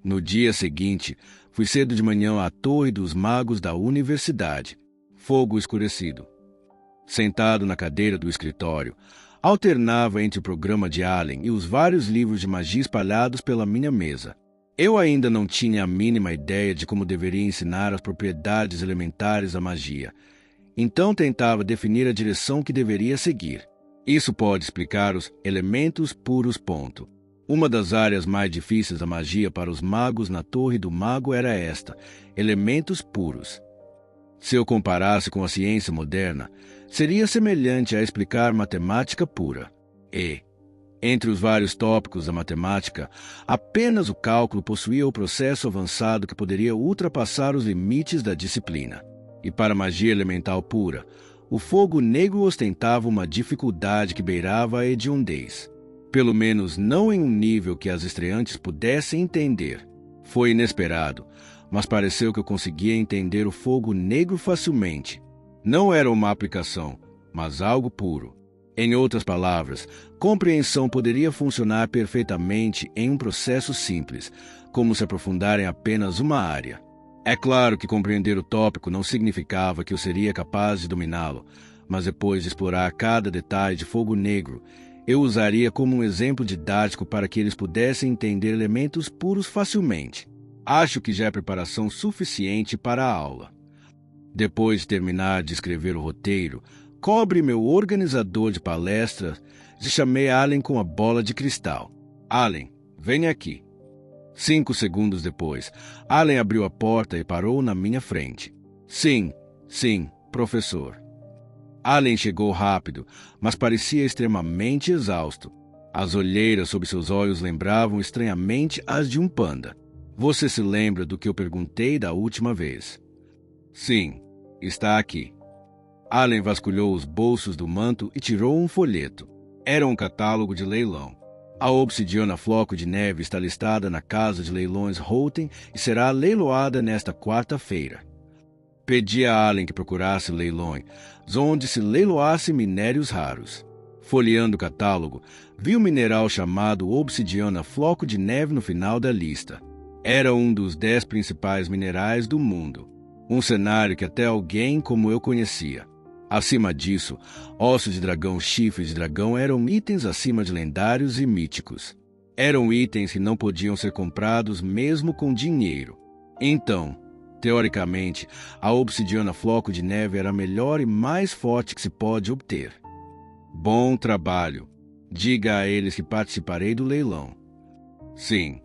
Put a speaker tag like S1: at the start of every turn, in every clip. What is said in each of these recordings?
S1: No dia seguinte, fui cedo de manhã à Torre dos Magos da universidade. Fogo escurecido. Sentado na cadeira do escritório, alternava entre o programa de Allen e os vários livros de magia espalhados pela minha mesa. Eu ainda não tinha a mínima ideia de como deveria ensinar as propriedades elementares da magia. Então tentava definir a direção que deveria seguir. Isso pode explicar os elementos puros. Uma das áreas mais difíceis da magia para os magos na Torre do Mago era esta: elementos puros. Se eu comparasse com a ciência moderna, seria semelhante a explicar matemática pura. Entre os vários tópicos da matemática, apenas o cálculo possuía o processo avançado que poderia ultrapassar os limites da disciplina. E para a magia elemental pura, o fogo negro ostentava uma dificuldade que beirava a hediondez. Pelo menos não em um nível que as estreantes pudessem entender. Foi inesperado, mas pareceu que eu conseguia entender o fogo negro facilmente. Não era uma aplicação, mas algo puro. Em outras palavras, compreensão poderia funcionar perfeitamente em um processo simples, como se aprofundar em apenas uma área. É claro que compreender o tópico não significava que eu seria capaz de dominá-lo, mas depois de explorar cada detalhe de fogo negro, eu usaria como um exemplo didático para que eles pudessem entender elementos puros facilmente. Acho que já é preparação suficiente para a aula. Depois de terminar de escrever o roteiro, cobre meu organizador de palestras, e chamei Allen com a bola de cristal. Allen, venha aqui. 5 segundos depois, Allen abriu a porta e parou na minha frente. Sim, professor. Allen chegou rápido, mas parecia extremamente exausto. As olheiras sob seus olhos lembravam estranhamente as de um panda. Você se lembra do que eu perguntei da última vez? Sim, está aqui. Allen vasculhou os bolsos do manto e tirou um folheto. Era um catálogo de leilão. A obsidiana Floco de Neve está listada na Casa de Leilões Houghton e será leiloada nesta quarta-feira. Pedi a Allen que procurasse leilões, onde se leiloasse minérios raros. Folheando o catálogo, vi um mineral chamado obsidiana Floco de Neve no final da lista. Era um dos 10 principais minerais do mundo. Um cenário que até alguém como eu conhecia. Acima disso, ossos de dragão, chifres de dragão eram itens acima de lendários e míticos. Eram itens que não podiam ser comprados mesmo com dinheiro. Então, teoricamente, a obsidiana Floco de Neve era a melhor e mais forte que se pode obter. Bom trabalho. Diga a eles que participarei do leilão. Sim,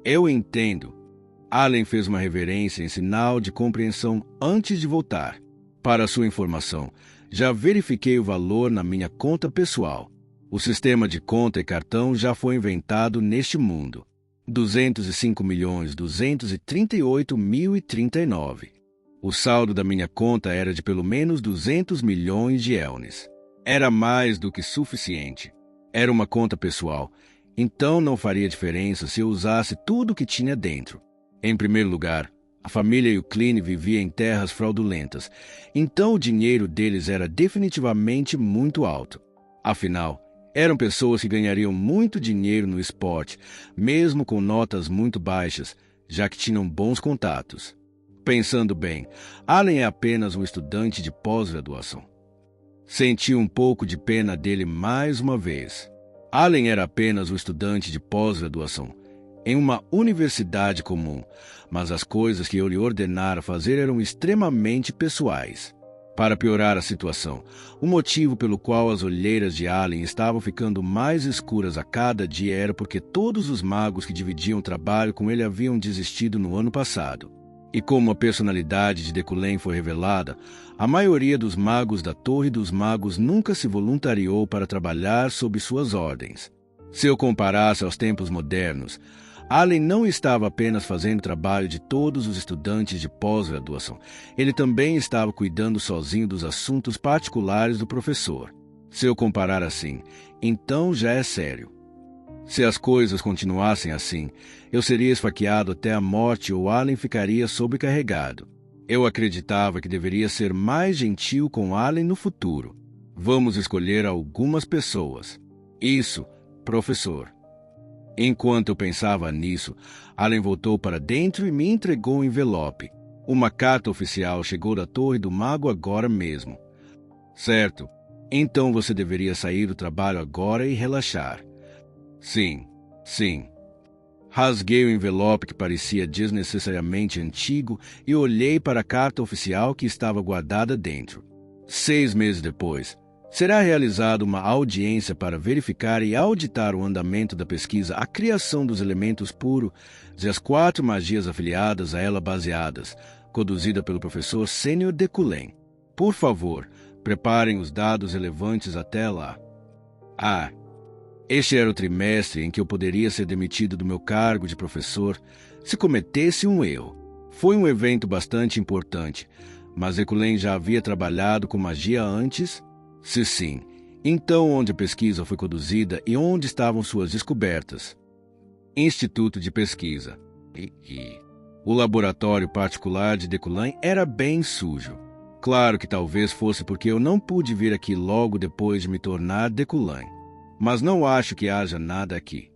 S1: eu entendo. Allen fez uma reverência em sinal de compreensão antes de voltar. Para sua informação, já verifiquei o valor na minha conta pessoal. O sistema de conta e cartão já foi inventado neste mundo. 205.238.039. O saldo da minha conta era de pelo menos 200 milhões de elnes. Era mais do que suficiente. Era uma conta pessoal, então não faria diferença se eu usasse tudo o que tinha dentro. Em primeiro lugar, a família Eucline vivia em terras fraudulentas, então o dinheiro deles era definitivamente muito alto. Afinal, eram pessoas que ganhariam muito dinheiro no esporte, mesmo com notas muito baixas, já que tinham bons contatos. Pensando bem, Allen é apenas um estudante de pós-graduação. Senti um pouco de pena dele mais uma vez. Allen era apenas um estudante de pós-graduação, em uma universidade comum, mas as coisas que eu lhe ordenara fazer eram extremamente pessoais. Para piorar a situação, o motivo pelo qual as olheiras de Allen estavam ficando mais escuras a cada dia era porque todos os magos que dividiam o trabalho com ele haviam desistido no ano passado. E como a personalidade de Decullen foi revelada, a maioria dos magos da Torre dos Magos nunca se voluntariou para trabalhar sob suas ordens. Se eu comparasse aos tempos modernos, Allen não estava apenas fazendo o trabalho de todos os estudantes de pós-graduação. Ele também estava cuidando sozinho dos assuntos particulares do professor. Se eu comparar assim, então já é sério. Se as coisas continuassem assim, eu seria esfaqueado até a morte ou Allen ficaria sobrecarregado. Eu acreditava que deveria ser mais gentil com Allen no futuro. Vamos escolher algumas pessoas. Isso, professor. Enquanto eu pensava nisso, Allen voltou para dentro e me entregou um envelope. Uma carta oficial chegou da Torre do Mago agora mesmo. Certo. Então você deveria sair do trabalho agora e relaxar. Sim, sim. Rasguei o envelope que parecia desnecessariamente antigo e olhei para a carta oficial que estava guardada dentro. 6 meses depois, será realizada uma audiência para verificar e auditar o andamento da pesquisa A Criação dos Elementos Puros e as 4 magias afiliadas a ela baseadas, conduzida pelo professor Sênior Decullen. Por favor, preparem os dados relevantes até lá. Este era o trimestre em que eu poderia ser demitido do meu cargo de professor se cometesse um erro. Foi um evento bastante importante, mas Decullen já havia trabalhado com magia antes? Se sim, então onde a pesquisa foi conduzida e onde estavam suas descobertas? Instituto de Pesquisa. O laboratório particular de Decullen era bem sujo. Claro que talvez fosse porque eu não pude vir aqui logo depois de me tornar Decullen. Mas não acho que haja nada aqui.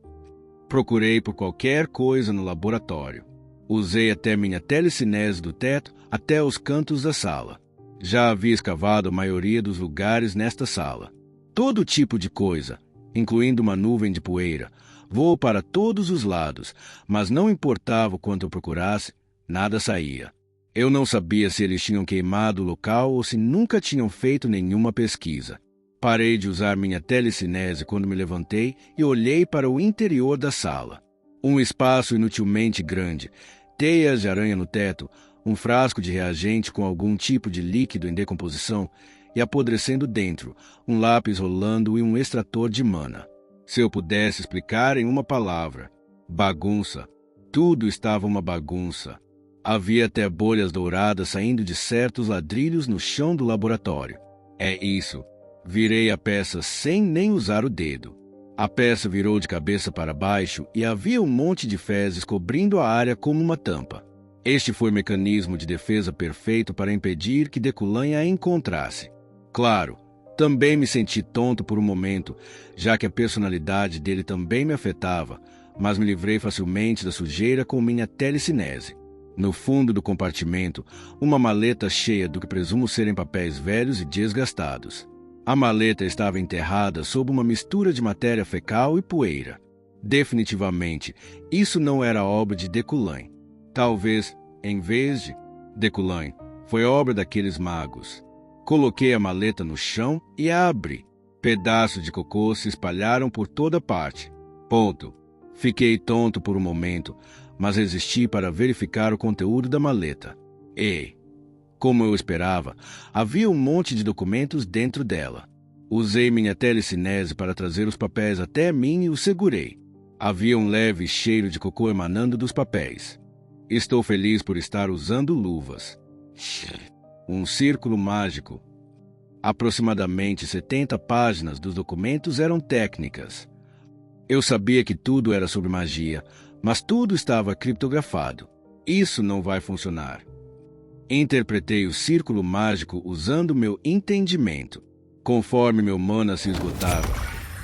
S1: Procurei por qualquer coisa no laboratório. Usei até minha telecinese do teto até os cantos da sala. Já havia escavado a maioria dos lugares nesta sala. Todo tipo de coisa, incluindo uma nuvem de poeira, voou para todos os lados, mas não importava o quanto eu procurasse, nada saía. Eu não sabia se eles tinham queimado o local ou se nunca tinham feito nenhuma pesquisa. Parei de usar minha telecinese quando me levantei e olhei para o interior da sala. Um espaço inutilmente grande, teias de aranha no teto, um frasco de reagente com algum tipo de líquido em decomposição e apodrecendo dentro, um lápis rolando e um extrator de mana. Se eu pudesse explicar em uma palavra: bagunça. Tudo estava uma bagunça. Havia até bolhas douradas saindo de certos ladrilhos no chão do laboratório. É isso. Virei a peça sem nem usar o dedo. A peça virou de cabeça para baixo e havia um monte de fezes cobrindo a área como uma tampa. Este foi o mecanismo de defesa perfeito para impedir que Decullen a encontrasse. Claro, também me senti tonto por um momento, já que a personalidade dele também me afetava, mas me livrei facilmente da sujeira com minha telecinese. No fundo do compartimento, uma maleta cheia do que presumo serem papéis velhos e desgastados. A maleta estava enterrada sob uma mistura de matéria fecal e poeira. Definitivamente, isso não era obra de Decullen. Talvez, em vez de Decullen, foi obra daqueles magos. Coloquei a maleta no chão e a abri. Pedaços de cocô se espalharam por toda parte. Ponto. Fiquei tonto por um momento, mas resisti para verificar o conteúdo da maleta. E, como eu esperava, havia um monte de documentos dentro dela. Usei minha telecinese para trazer os papéis até mim e os segurei. Havia um leve cheiro de cocô emanando dos papéis. Estou feliz por estar usando luvas. Um círculo mágico. Aproximadamente 70 páginas dos documentos eram técnicas. Eu sabia que tudo era sobre magia, mas tudo estava criptografado. Isso não vai funcionar. Interpretei o círculo mágico usando meu entendimento. Conforme meu mana se esgotava,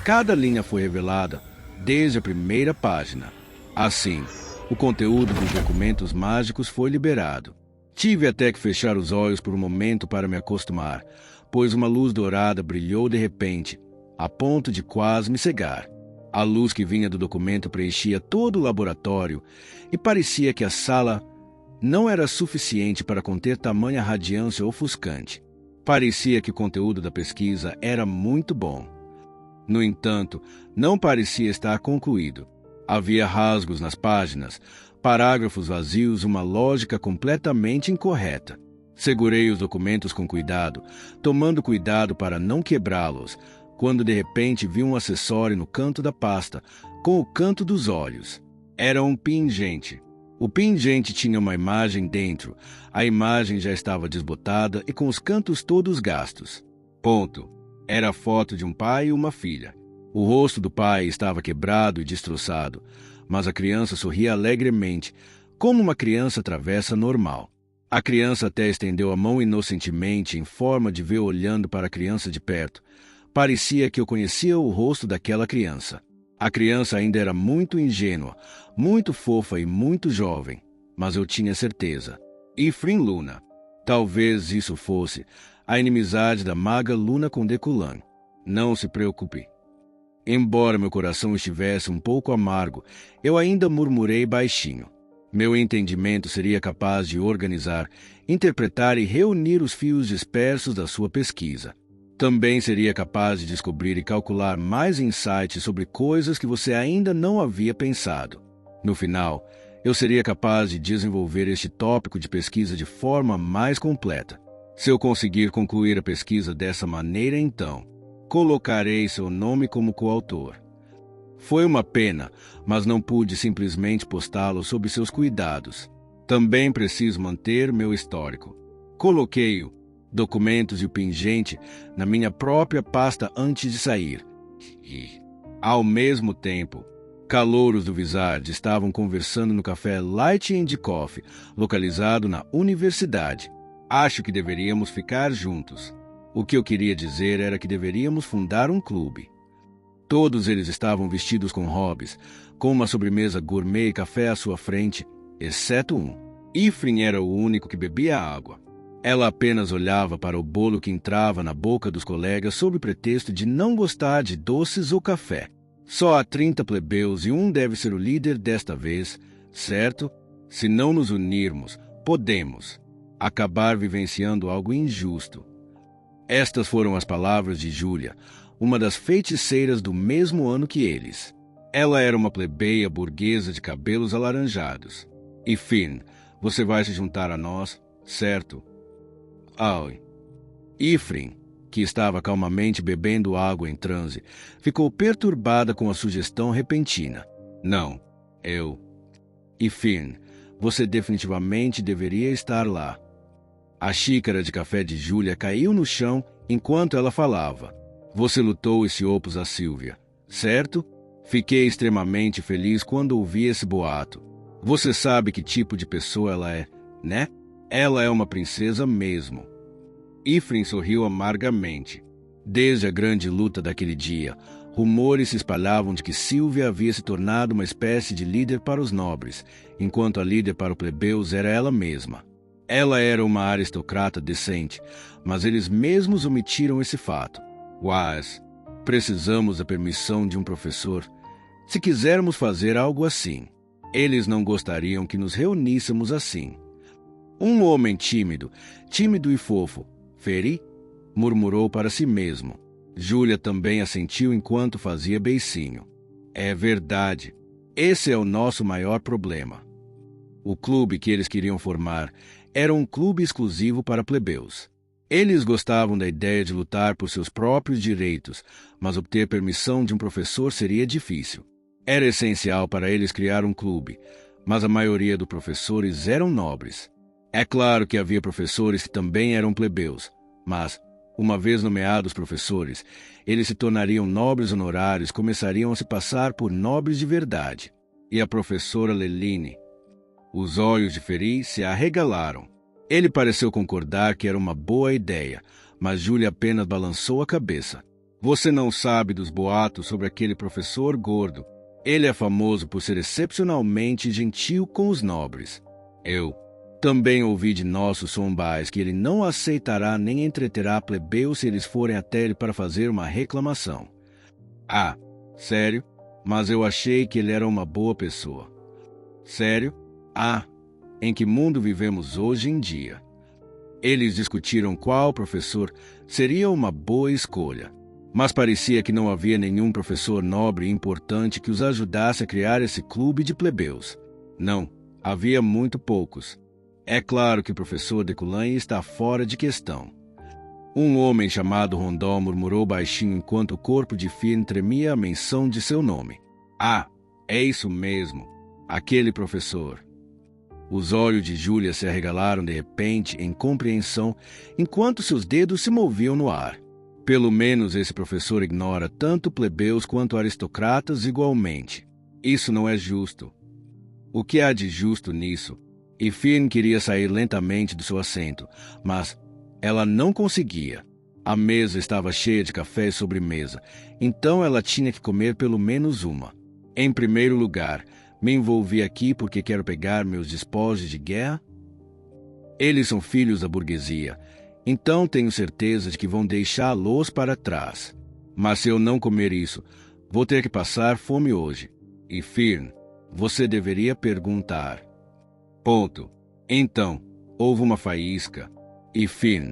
S1: cada linha foi revelada, desde a primeira página. Assim, o conteúdo dos documentos mágicos foi liberado. Tive até que fechar os olhos por um momento para me acostumar, pois uma luz dourada brilhou de repente, a ponto de quase me cegar. A luz que vinha do documento preenchia todo o laboratório e parecia que a sala não era suficiente para conter tamanha radiância ofuscante. Parecia que o conteúdo da pesquisa era muito bom. No entanto, não parecia estar concluído. Havia rasgos nas páginas, parágrafos vazios, uma lógica completamente incorreta. Segurei os documentos com cuidado, tomando cuidado para não quebrá-los, quando de repente vi um acessório no canto da pasta, com o canto dos olhos. Era um pingente. O pingente tinha uma imagem dentro. A imagem já estava desbotada e com os cantos todos gastos. Ponto. Era a foto de um pai e uma filha. O rosto do pai estava quebrado e destroçado, mas a criança sorria alegremente, como uma criança travessa normal. A criança até estendeu a mão inocentemente em forma de ver olhando para a criança de perto. Parecia que eu conhecia o rosto daquela criança. A criança ainda era muito ingênua, muito fofa e muito jovem, mas eu tinha certeza. Ifrin Luna. Talvez isso fosse a inimizade da maga Luna com Deculan. Não se preocupe. Embora meu coração estivesse um pouco amargo, eu ainda murmurei baixinho. Meu entendimento seria capaz de organizar, interpretar e reunir os fios dispersos da sua pesquisa. Também seria capaz de descobrir e calcular mais insights sobre coisas que você ainda não havia pensado. No final, eu seria capaz de desenvolver este tópico de pesquisa de forma mais completa. Se eu conseguir concluir a pesquisa dessa maneira, então, colocarei seu nome como coautor. Foi uma pena, mas não pude simplesmente postá-lo sob seus cuidados. Também preciso manter meu histórico. Coloquei-o, documentos e o pingente, na minha própria pasta antes de sair. E, ao mesmo tempo, calouros do Vizard estavam conversando no café Light and Coffee, localizado na universidade. Acho que deveríamos ficar juntos. O que eu queria dizer era que deveríamos fundar um clube. Todos eles estavam vestidos com hobbies, com uma sobremesa gourmet e café à sua frente, exceto um. Ifrin era o único que bebia água. Ela apenas olhava para o bolo que entrava na boca dos colegas sob o pretexto de não gostar de doces ou café. Só há 30 plebeus e um deve ser o líder desta vez, certo? Se não nos unirmos, podemos acabar vivenciando algo injusto. Estas foram as palavras de Júlia, uma das feiticeiras do mesmo ano que eles. Ela era uma plebeia burguesa de cabelos alaranjados. E Finn, você vai se juntar a nós, certo? Ai. Ifrin, que estava calmamente bebendo água em transe, ficou perturbada com a sugestão repentina. Não, eu. E Finn, você definitivamente deveria estar lá. A xícara de café de Júlia caiu no chão enquanto ela falava. Você lutou e se opôs a Sylvia, certo? Fiquei extremamente feliz quando ouvi esse boato. Você sabe que tipo de pessoa ela é, né? Ela é uma princesa mesmo. Ifrin sorriu amargamente. Desde a grande luta daquele dia, rumores se espalhavam de que Sylvia havia se tornado uma espécie de líder para os nobres, enquanto a líder para os plebeus era ela mesma. Ela era uma aristocrata decente, mas eles mesmos omitiram esse fato. Mas precisamos da permissão de um professor. Se quisermos fazer algo assim, eles não gostariam que nos reuníssemos assim. Um homem tímido e fofo, Feri, murmurou para si mesmo. Júlia também assentiu enquanto fazia beicinho. É verdade. Esse é o nosso maior problema. O clube que eles queriam formar era um clube exclusivo para plebeus. Eles gostavam da ideia de lutar por seus próprios direitos, mas obter permissão de um professor seria difícil. Era essencial para eles criar um clube, mas a maioria dos professores eram nobres. É claro que havia professores que também eram plebeus, mas, uma vez nomeados professores, eles se tornariam nobres honorários e começariam a se passar por nobres de verdade. E a professora Leline? Os olhos de Feri se arregalaram. Ele pareceu concordar que era uma boa ideia, mas Júlia apenas balançou a cabeça. Você não sabe dos boatos sobre aquele professor gordo. Ele é famoso por ser excepcionalmente gentil com os nobres. Eu também ouvi de nossos sombais que ele não aceitará nem entreterá plebeus se eles forem até ele para fazer uma reclamação. Ah, sério? Mas eu achei que ele era uma boa pessoa. Sério? Ah, em que mundo vivemos hoje em dia? Eles discutiram qual professor seria uma boa escolha, mas parecia que não havia nenhum professor nobre e importante que os ajudasse a criar esse clube de plebeus. Não, havia muito poucos. É claro que o professor Deculan está fora de questão. Um homem chamado Rondon murmurou baixinho enquanto o corpo de Finn tremia à menção de seu nome. Ah, é isso mesmo, aquele professor. Os olhos de Júlia se arregalaram de repente em compreensão, enquanto seus dedos se moviam no ar. Pelo menos esse professor ignora tanto plebeus quanto aristocratas igualmente. Isso não é justo. O que há de justo nisso? E Finn queria sair lentamente do seu assento, mas ela não conseguia. A mesa estava cheia de café e sobremesa, então ela tinha que comer pelo menos uma. Em primeiro lugar, me envolvi aqui porque quero pegar meus despojos de guerra. Eles são filhos da burguesia, então tenho certeza de que vão deixá-los para trás. Mas se eu não comer isso, vou ter que passar fome hoje. E Finn, você deveria perguntar. Ponto. Então, houve uma faísca. E Finn,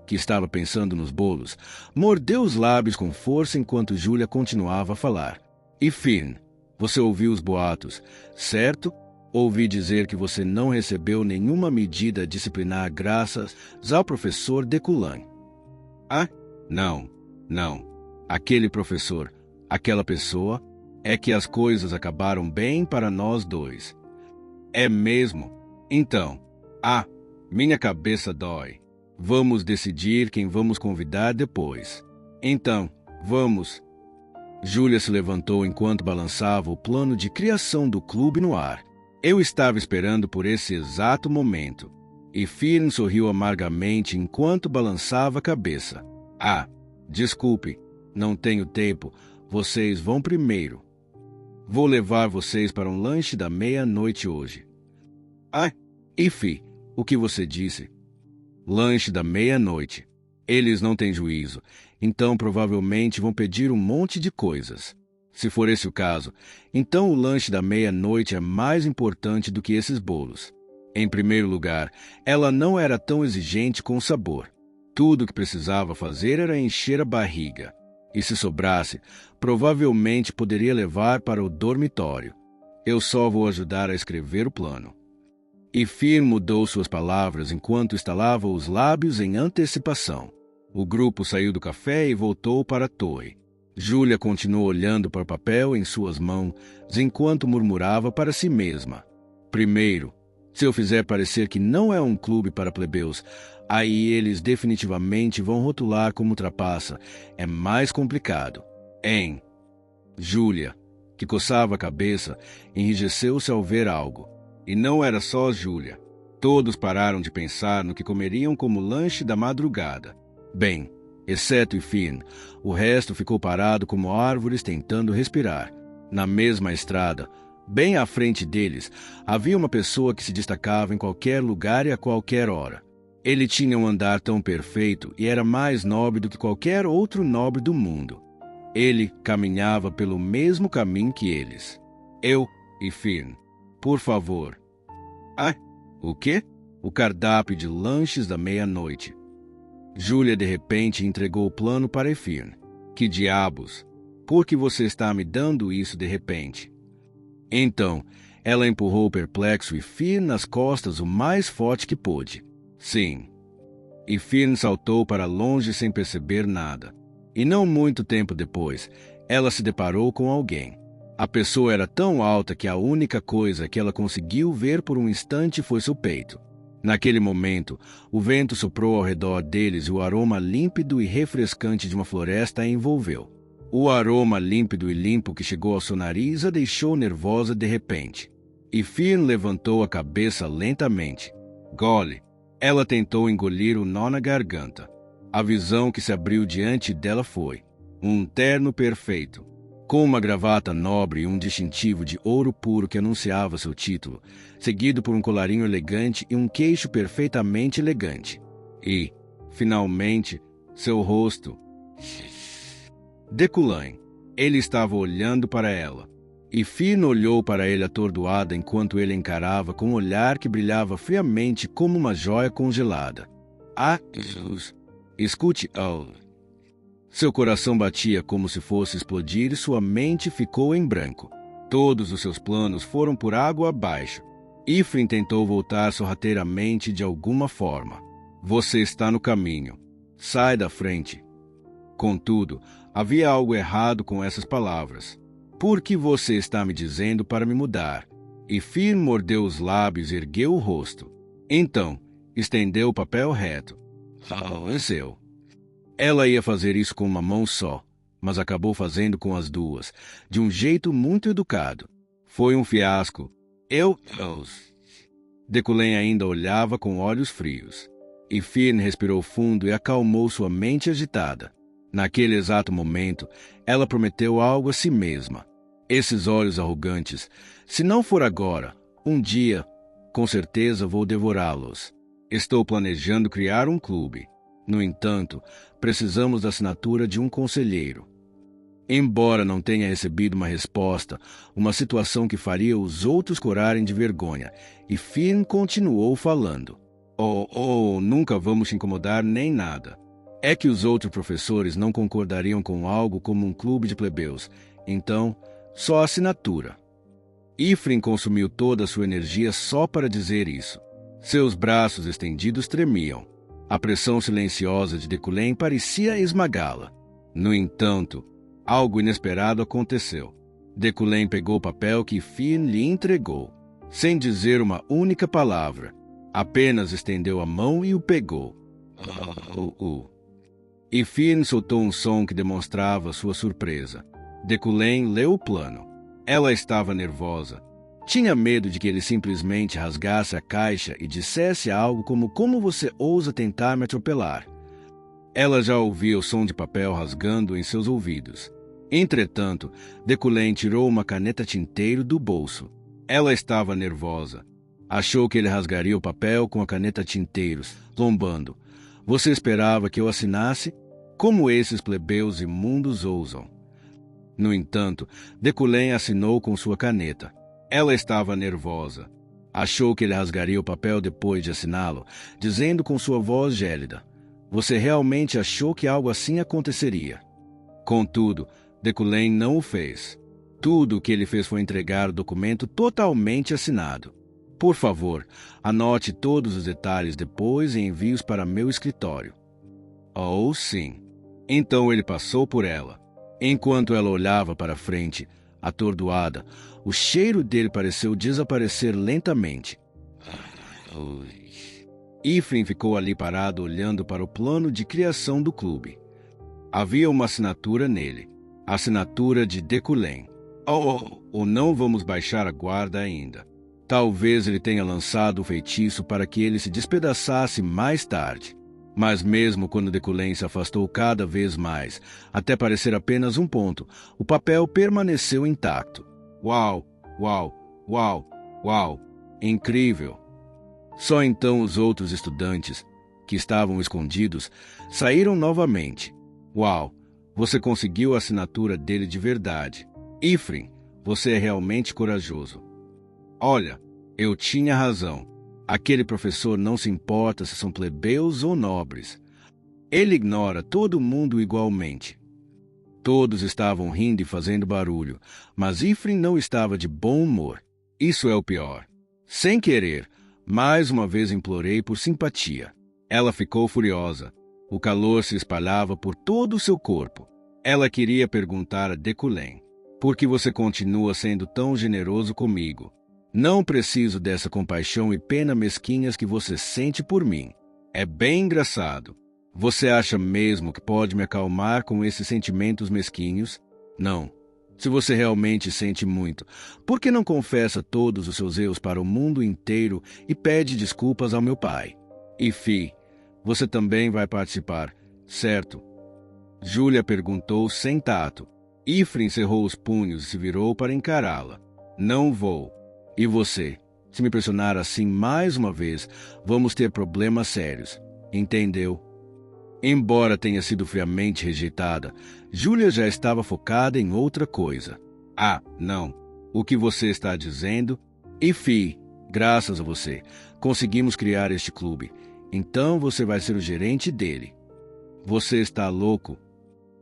S1: que estava pensando nos bolos, mordeu os lábios com força enquanto Julia continuava a falar. E Finn, você ouviu os boatos, certo? Ouvi dizer que você não recebeu nenhuma medida disciplinar graças ao professor Decoulin. Ah, não. Aquele professor, aquela pessoa, é que as coisas acabaram bem para nós dois. É mesmo? Então, minha cabeça dói. Vamos decidir quem vamos convidar depois. Então, vamos. Julia se levantou enquanto balançava o plano de criação do clube no ar. Eu estava esperando por esse exato momento. E Finn sorriu amargamente enquanto balançava a cabeça. Desculpe, não tenho tempo. Vocês vão primeiro. Vou levar vocês para um lanche da meia-noite hoje. Ify, o que você disse? Lanche da meia-noite. Eles não têm juízo, então provavelmente vão pedir um monte de coisas. Se for esse o caso, então o lanche da meia-noite é mais importante do que esses bolos. Em primeiro lugar, ela não era tão exigente com o sabor. Tudo o que precisava fazer era encher a barriga. E se sobrasse, provavelmente poderia levar para o dormitório. Eu só vou ajudar a escrever o plano. E Finn mudou suas palavras enquanto estalava os lábios em antecipação. O grupo saiu do café e voltou para a torre. Julia continuou olhando para o papel em suas mãos enquanto murmurava para si mesma. Primeiro, se eu fizer parecer que não é um clube para plebeus, aí eles definitivamente vão rotular como trapaça. É mais complicado. Julia, que coçava a cabeça, enrijeceu-se ao ver algo. E não era só Julia. Todos pararam de pensar no que comeriam como lanche da madrugada. Bem, exceto Finn, o resto ficou parado como árvores tentando respirar. Na mesma estrada, bem à frente deles, havia uma pessoa que se destacava em qualquer lugar e a qualquer hora. Ele tinha um andar tão perfeito e era mais nobre do que qualquer outro nobre do mundo. Ele caminhava pelo mesmo caminho que eles. Eu e Finn. Por favor. O quê? O cardápio de lanches da meia-noite. Julia de repente entregou o plano para Finn. Que diabos? Por que você está me dando isso de repente? Então, ela empurrou perplexo Finn nas costas o mais forte que pôde. Sim. E Finn saltou para longe sem perceber nada. E não muito tempo depois, ela se deparou com alguém. A pessoa era tão alta que a única coisa que ela conseguiu ver por um instante foi seu peito. Naquele momento, o vento soprou ao redor deles e o aroma límpido e refrescante de uma floresta a envolveu. O aroma límpido e limpo que chegou ao seu nariz a deixou nervosa de repente. E Finn levantou a cabeça lentamente. Gole. Ela tentou engolir o nó na garganta. A visão que se abriu diante dela foi um terno perfeito, com uma gravata nobre e um distintivo de ouro puro que anunciava seu título, seguido por um colarinho elegante e um queixo perfeitamente elegante. E, finalmente, seu rosto. Decoulin. Ele estava olhando para ela. E Finn olhou para ele atordoada enquanto ele encarava com um olhar que brilhava friamente como uma joia congelada. Jesus! Escute, Seu coração batia como se fosse explodir e sua mente ficou em branco. Todos os seus planos foram por água abaixo. Ifrin tentou voltar sorrateiramente de alguma forma. Você está no caminho. Sai da frente. Contudo, havia algo errado com essas palavras. Por que você está me dizendo para me mudar? E Finn mordeu os lábios e ergueu o rosto. Então, estendeu o papel reto. É seu. Ela ia fazer isso com uma mão só, mas acabou fazendo com as duas, de um jeito muito educado. Foi um fiasco. Decoulin ainda olhava com olhos frios. Ifrin respirou fundo e acalmou sua mente agitada. Naquele exato momento, ela prometeu algo a si mesma. Esses olhos arrogantes, se não for agora, um dia, com certeza vou devorá-los. Estou planejando criar um clube. No entanto, precisamos da assinatura de um conselheiro. Embora não tenha recebido uma resposta, uma situação que faria os outros corarem de vergonha, Ifrin continuou falando. Nunca vamos te incomodar nem nada. É que os outros professores não concordariam com algo como um clube de plebeus. Então, só assinatura. Ifrin consumiu toda a sua energia só para dizer isso. Seus braços estendidos tremiam. A pressão silenciosa de Deculém parecia esmagá-la. No entanto, algo inesperado aconteceu. Deculém pegou o papel que Ifrin lhe entregou. Sem dizer uma única palavra, apenas estendeu a mão e o pegou. Ifrin soltou um som que demonstrava sua surpresa. Deculém leu o plano. Ela estava nervosa. Tinha medo de que ele simplesmente rasgasse a caixa e dissesse algo como você ousa tentar me atropelar? Ela já ouvia o som de papel rasgando em seus ouvidos. Entretanto, Deculém tirou uma caneta tinteiro do bolso. Ela estava nervosa. Achou que ele rasgaria o papel com a caneta tinteiros, zombando. Você esperava que eu assinasse? Como esses plebeus imundos ousam? No entanto, Deculém assinou com sua caneta. Ela estava nervosa. Achou que ele rasgaria o papel depois de assiná-lo, dizendo com sua voz gélida: Você realmente achou que algo assim aconteceria? Contudo, Deculém não o fez. Tudo o que ele fez foi entregar o documento totalmente assinado. Por favor, anote todos os detalhes depois e envie-os para meu escritório. Sim. Então ele passou por ela. Enquanto ela olhava para frente, atordoada, o cheiro dele pareceu desaparecer lentamente. Ifrin ficou ali parado olhando para o plano de criação do clube. Havia uma assinatura nele. A assinatura de Deculém. Não vamos baixar a guarda ainda. Talvez ele tenha lançado o feitiço para que ele se despedaçasse mais tarde. Mas mesmo quando Deculém se afastou cada vez mais, até parecer apenas um ponto, o papel permaneceu intacto. Uau! Incrível! Só então os outros estudantes, que estavam escondidos, saíram novamente. Uau! Você conseguiu a assinatura dele de verdade. Ifrin, você é realmente corajoso. Olha, eu tinha razão. Aquele professor não se importa se são plebeus ou nobres. Ele ignora todo mundo igualmente. Todos estavam rindo e fazendo barulho, mas Ifrin não estava de bom humor. Isso é o pior. Sem querer, mais uma vez implorei por simpatia. Ela ficou furiosa. O calor se espalhava por todo o seu corpo. Ela queria perguntar a Deculém: Por que você continua sendo tão generoso comigo? Não preciso dessa compaixão e pena mesquinhas que você sente por mim. É bem engraçado. Você acha mesmo que pode me acalmar com esses sentimentos mesquinhos? Não. Se você realmente sente muito, por que não confessa todos os seus erros para o mundo inteiro e pede desculpas ao meu pai? E Fi, você também vai participar, certo? Júlia perguntou sem tato. Ifrin cerrou os punhos e se virou para encará-la. Não vou. E você? Se me pressionar assim mais uma vez, vamos ter problemas sérios. Entendeu? Embora tenha sido friamente rejeitada, Júlia já estava focada em outra coisa. Não. O que você está dizendo? E Fi, graças a você, conseguimos criar este clube. Então você vai ser o gerente dele. Você está louco?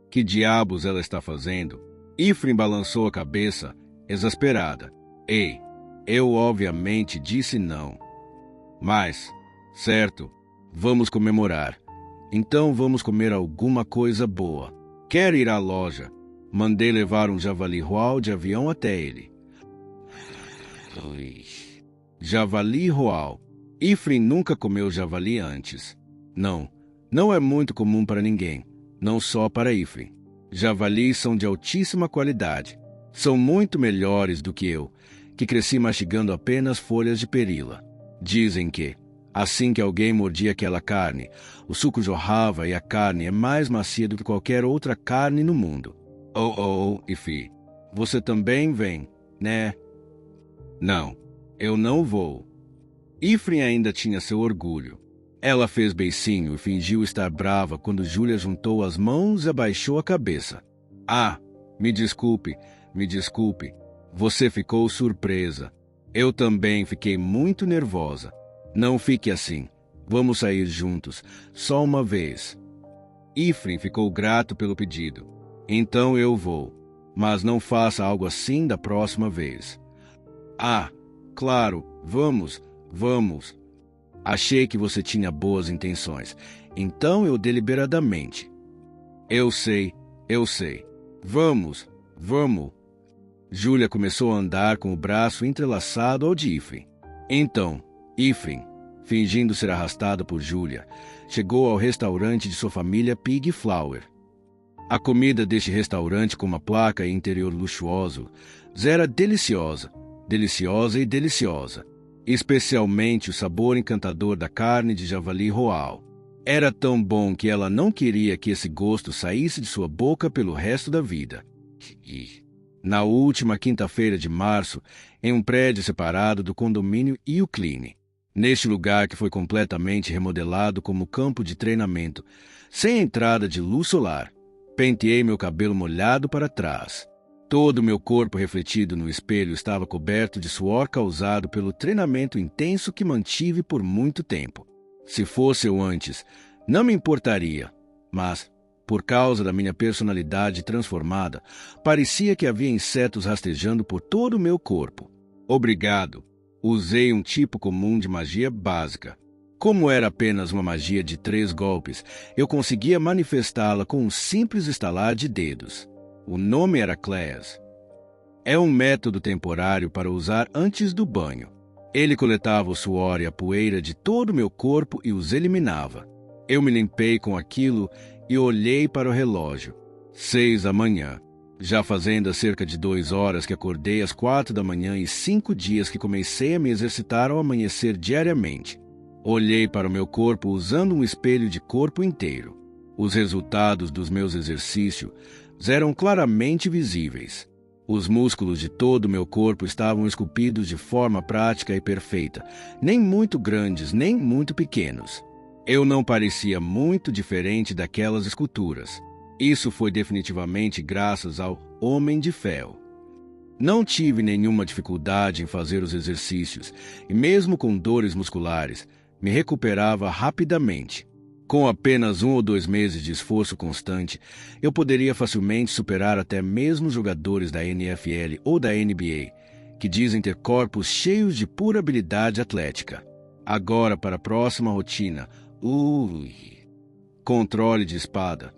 S1: Que diabos ela está fazendo? Ifrin balançou a cabeça, exasperada. Ei, eu obviamente disse não. Mas, certo, vamos comemorar. Então vamos comer alguma coisa boa. Quer ir à loja? Mandei levar um javali roal de avião até ele. Javali roal. Ifrin nunca comeu javali antes. Não é muito comum para ninguém, não só para Ifrin. Javalis são de altíssima qualidade. São muito melhores do que eu, que cresci mastigando apenas folhas de perila. Dizem que, Assim que alguém mordia aquela carne, o suco jorrava e a carne é mais macia do que qualquer outra carne no mundo. Ify, você também vem, né? Não, eu não vou. Ifrem ainda tinha seu orgulho. Ela fez beicinho e fingiu estar brava quando Júlia juntou as mãos e abaixou a cabeça. Ah, me desculpe. Você ficou surpresa. Eu também fiquei muito nervosa. Não fique assim. Vamos sair juntos, só uma vez. Ifrem ficou grato pelo pedido. Então eu vou, mas não faça algo assim da próxima vez. Ah, claro, vamos. Achei que você tinha boas intenções, então eu deliberadamente. Eu sei. Vamos. Júlia começou a andar com o braço entrelaçado ao de Ifrem. Então, Ifrem, fingindo ser arrastado por Júlia, chegou ao restaurante de sua família Pig Flower. A comida deste restaurante com uma placa e interior luxuoso era deliciosa. Especialmente o sabor encantador da carne de javali roal. Era tão bom que ela não queria que esse gosto saísse de sua boca pelo resto da vida. Na última quinta-feira de março, em um prédio separado do condomínio Eucline, neste lugar que foi completamente remodelado como campo de treinamento, sem entrada de luz solar, penteei meu cabelo molhado para trás. Todo o meu corpo refletido no espelho estava coberto de suor causado pelo treinamento intenso que mantive por muito tempo. Se fosse eu antes, não me importaria, mas, por causa da minha personalidade transformada, parecia que havia insetos rastejando por todo o meu corpo. Obrigado. Usei um tipo comum de magia básica. Como era apenas uma magia de 3 golpes, eu conseguia manifestá-la com um simples estalar de dedos. O nome era Cleas. É um método temporário para usar antes do banho. Ele coletava o suor e a poeira de todo o meu corpo e os eliminava. Eu me limpei com aquilo e olhei para o relógio. 6 da manhã. Já fazendo cerca de 2 horas que acordei às 4 da manhã e 5 dias que comecei a me exercitar ao amanhecer diariamente. Olhei para o meu corpo usando um espelho de corpo inteiro. Os resultados dos meus exercícios eram claramente visíveis. Os músculos de todo o meu corpo estavam esculpidos de forma prática e perfeita, nem muito grandes, nem muito pequenos. Eu não parecia muito diferente daquelas esculturas. Isso foi definitivamente graças ao Homem de Ferro. Não tive nenhuma dificuldade em fazer os exercícios, e mesmo com dores musculares, me recuperava rapidamente. Com apenas 1 ou 2 meses de esforço constante, eu poderia facilmente superar até mesmo jogadores da NFL ou da NBA, que dizem ter corpos cheios de pura habilidade atlética. Agora para a próxima rotina. Controle de espada.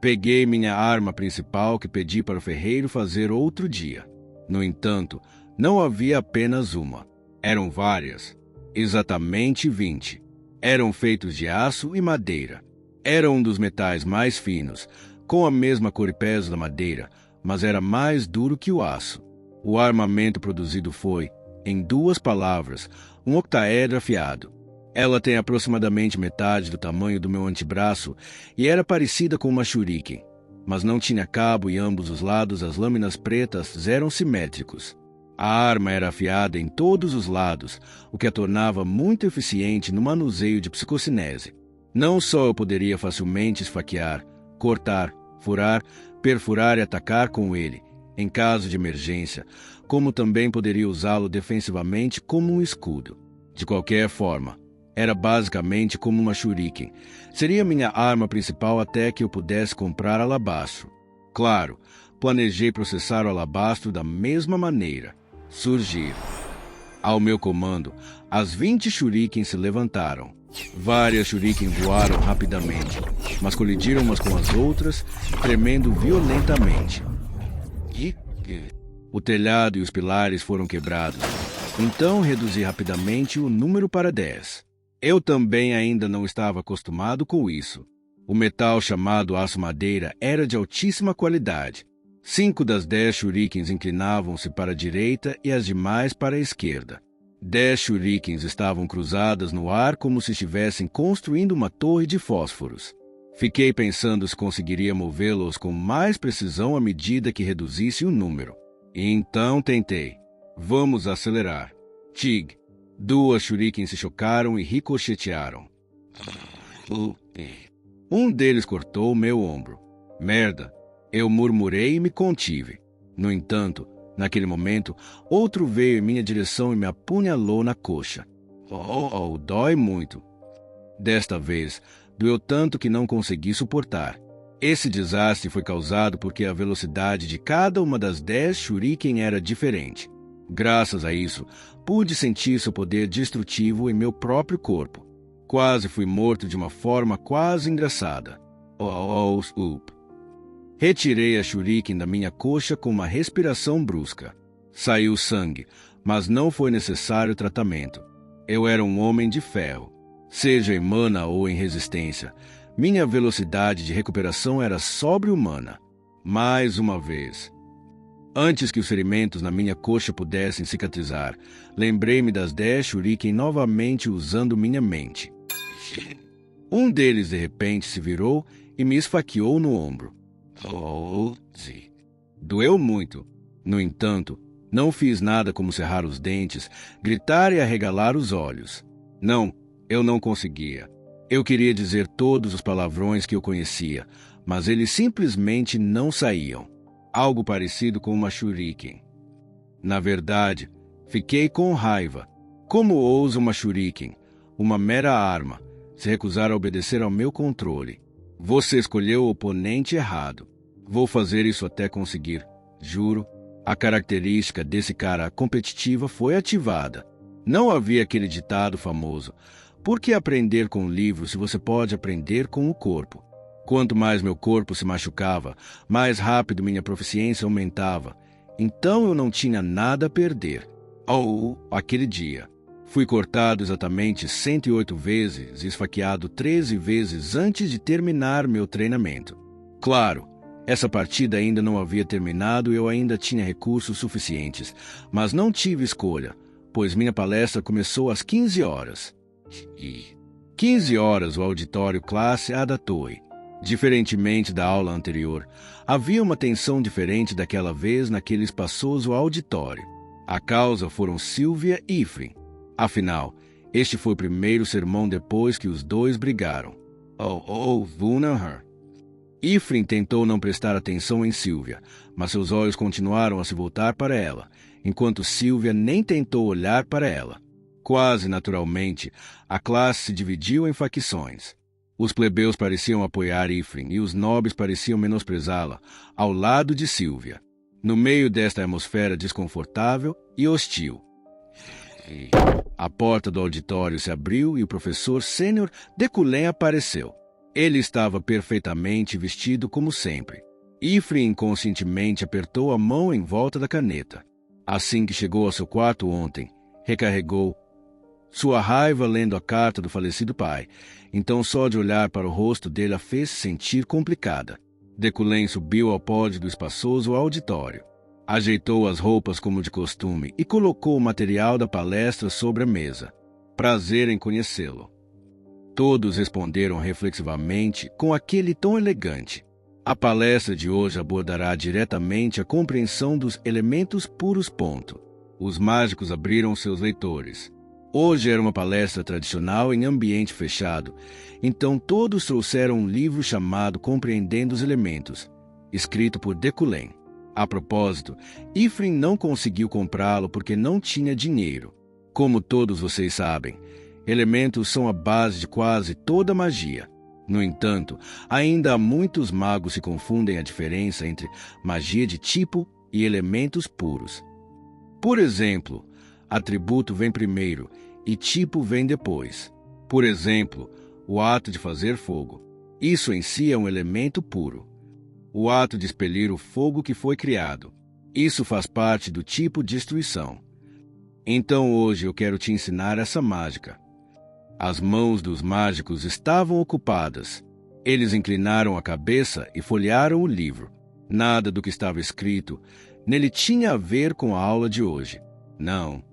S1: Peguei minha arma principal que pedi para o ferreiro fazer outro dia. No entanto, não havia apenas uma. Eram várias. Exatamente 20. Eram feitos de aço e madeira. Era um dos metais mais finos, com a mesma cor e peso da madeira, mas era mais duro que o aço. O armamento produzido foi, em 2 palavras, um octaedro afiado. Ela tem aproximadamente metade do tamanho do meu antebraço e era parecida com uma shuriken, mas não tinha cabo e ambos os lados as lâminas pretas eram simétricos. A arma era afiada em todos os lados, o que a tornava muito eficiente no manuseio de psicocinese. Não só eu poderia facilmente esfaquear, cortar, furar, perfurar e atacar com ele, em caso de emergência, como também poderia usá-lo defensivamente como um escudo. De qualquer forma, era basicamente como uma shuriken. Seria minha arma principal até que eu pudesse comprar alabastro. Claro, planejei processar o alabastro da mesma maneira. Surgir. Ao meu comando, as 20 shurikens se levantaram. Várias shuriken voaram rapidamente, mas colidiram umas com as outras, tremendo violentamente. O telhado e os pilares foram quebrados. Então reduzi rapidamente o número para 10. Eu também ainda não estava acostumado com isso. O metal chamado aço-madeira era de altíssima qualidade. 5 das 10 shurikens inclinavam-se para a direita e as demais para a esquerda. 10 shurikens estavam cruzadas no ar como se estivessem construindo uma torre de fósforos. Fiquei pensando se conseguiria movê-los com mais precisão à medida que reduzisse o número. E então tentei. Vamos acelerar. Tig. 2 shurikens se chocaram e ricochetearam. Um deles cortou meu ombro. Merda! Eu murmurei e me contive. No entanto, naquele momento, outro veio em minha direção e me apunhalou na coxa. Dói muito. Desta vez, doeu tanto que não consegui suportar. Esse desastre foi causado porque a velocidade de cada uma das 10 shuriken era diferente. Graças a isso, pude sentir seu poder destrutivo em meu próprio corpo. Quase fui morto de uma forma quase engraçada. Retirei a shuriken da minha coxa com uma respiração brusca. Saiu sangue, mas não foi necessário tratamento. Eu era um homem de ferro. Seja em mana ou em resistência, minha velocidade de recuperação era sobre-humana. Mais uma vez. Antes que os ferimentos na minha coxa pudessem cicatrizar, lembrei-me das 10 shuriken novamente usando minha mente. Um deles, de repente, se virou e me esfaqueou no ombro. Doeu muito. No entanto, não fiz nada como cerrar os dentes, gritar e arregalar os olhos. Não, eu não conseguia. Eu queria dizer todos os palavrões que eu conhecia, mas eles simplesmente não saíam. Algo parecido com uma shuriken. Na verdade, fiquei com raiva. Como ousa uma shuriken, uma mera arma, se recusar a obedecer ao meu controle? Você escolheu o oponente errado. Vou fazer isso até conseguir, juro. A característica desse cara competitiva foi ativada. Não havia aquele ditado famoso: por que aprender com o livro se você pode aprender com o corpo? Quanto mais meu corpo se machucava, mais rápido minha proficiência aumentava. Então eu não tinha nada a perder. Aquele dia. Fui cortado exatamente 108 vezes e esfaqueado 13 vezes antes de terminar meu treinamento. Claro, essa partida ainda não havia terminado e eu ainda tinha recursos suficientes, mas não tive escolha, pois minha palestra começou às 15 horas. 15 horas o auditório classe A da torre. Diferentemente da aula anterior, havia uma tensão diferente daquela vez naquele espaçoso auditório. A causa foram Sylvia e Ifrin. Afinal, este foi o primeiro sermão depois que os dois brigaram. Vunanher. Ifrin tentou não prestar atenção em Sylvia, mas seus olhos continuaram a se voltar para ela, enquanto Sylvia nem tentou olhar para ela. Quase naturalmente, a classe se dividiu em facções. Os plebeus pareciam apoiar Ifrin e os nobres pareciam menosprezá-la, ao lado de Sylvia. No meio desta atmosfera desconfortável e hostil, a porta do auditório se abriu e o professor sênior Decullen apareceu. Ele estava perfeitamente vestido como sempre. Ifrin inconscientemente apertou a mão em volta da caneta. Assim que chegou ao seu quarto ontem, recarregou sua raiva lendo a carta do falecido pai. Então só de olhar para o rosto dele a fez se sentir complicada. Decullen subiu ao pódio do espaçoso auditório. Ajeitou as roupas como de costume e colocou o material da palestra sobre a mesa. Prazer em conhecê-lo. Todos responderam reflexivamente com aquele tom elegante. A palestra de hoje abordará diretamente a compreensão dos elementos puros. Os mágicos abriram seus leitores. Hoje era uma palestra tradicional em ambiente fechado, então todos trouxeram um livro chamado Compreendendo os Elementos, escrito por Decullen. A propósito, Ifrin não conseguiu comprá-lo porque não tinha dinheiro. Como todos vocês sabem, elementos são a base de quase toda magia. No entanto, ainda há muitos magos que confundem a diferença entre magia de tipo e elementos puros. Por exemplo, atributo vem primeiro e tipo vem depois. Por exemplo, o ato de fazer fogo. Isso em si é um elemento puro. O ato de expelir o fogo que foi criado. Isso faz parte do tipo destruição. Então hoje eu quero te ensinar essa mágica. As mãos dos mágicos estavam ocupadas. Eles inclinaram a cabeça e folhearam o livro. Nada do que estava escrito nele tinha a ver com a aula de hoje. Não.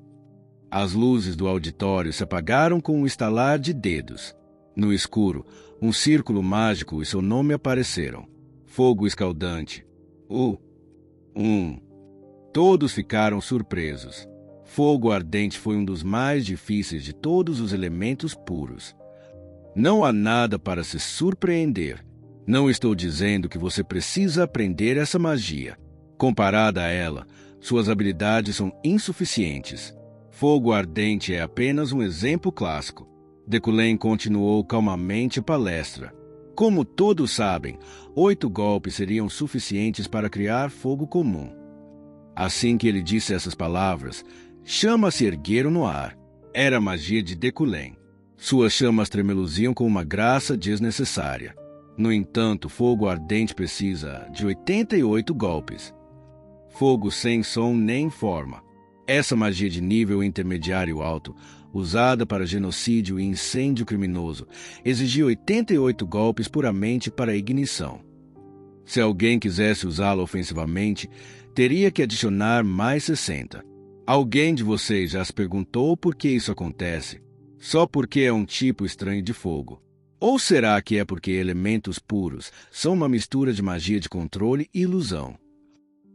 S1: As luzes do auditório se apagaram com um estalar de dedos. No escuro, um círculo mágico e seu nome apareceram. Fogo escaldante. Todos ficaram surpresos. Fogo ardente foi um dos mais difíceis de todos os elementos puros. Não há nada para se surpreender. Não estou dizendo que você precisa aprender essa magia. Comparada a ela, suas habilidades são insuficientes. Fogo ardente é apenas um exemplo clássico. Decullen continuou calmamente a palestra. Como todos sabem, 8 golpes seriam suficientes para criar fogo comum. Assim que ele disse essas palavras, chamas se ergueram no ar. Era a magia de Decullen. Suas chamas tremeluziam com uma graça desnecessária. No entanto, fogo ardente precisa de 88 golpes. Fogo sem som nem forma. Essa magia de nível intermediário alto, usada para genocídio e incêndio criminoso, exigia 88 golpes puramente para a ignição. Se alguém quisesse usá-la ofensivamente, teria que adicionar mais 60. Alguém de vocês já se perguntou por que isso acontece? Só porque é um tipo estranho de fogo? Ou será que é porque elementos puros são uma mistura de magia de controle e ilusão?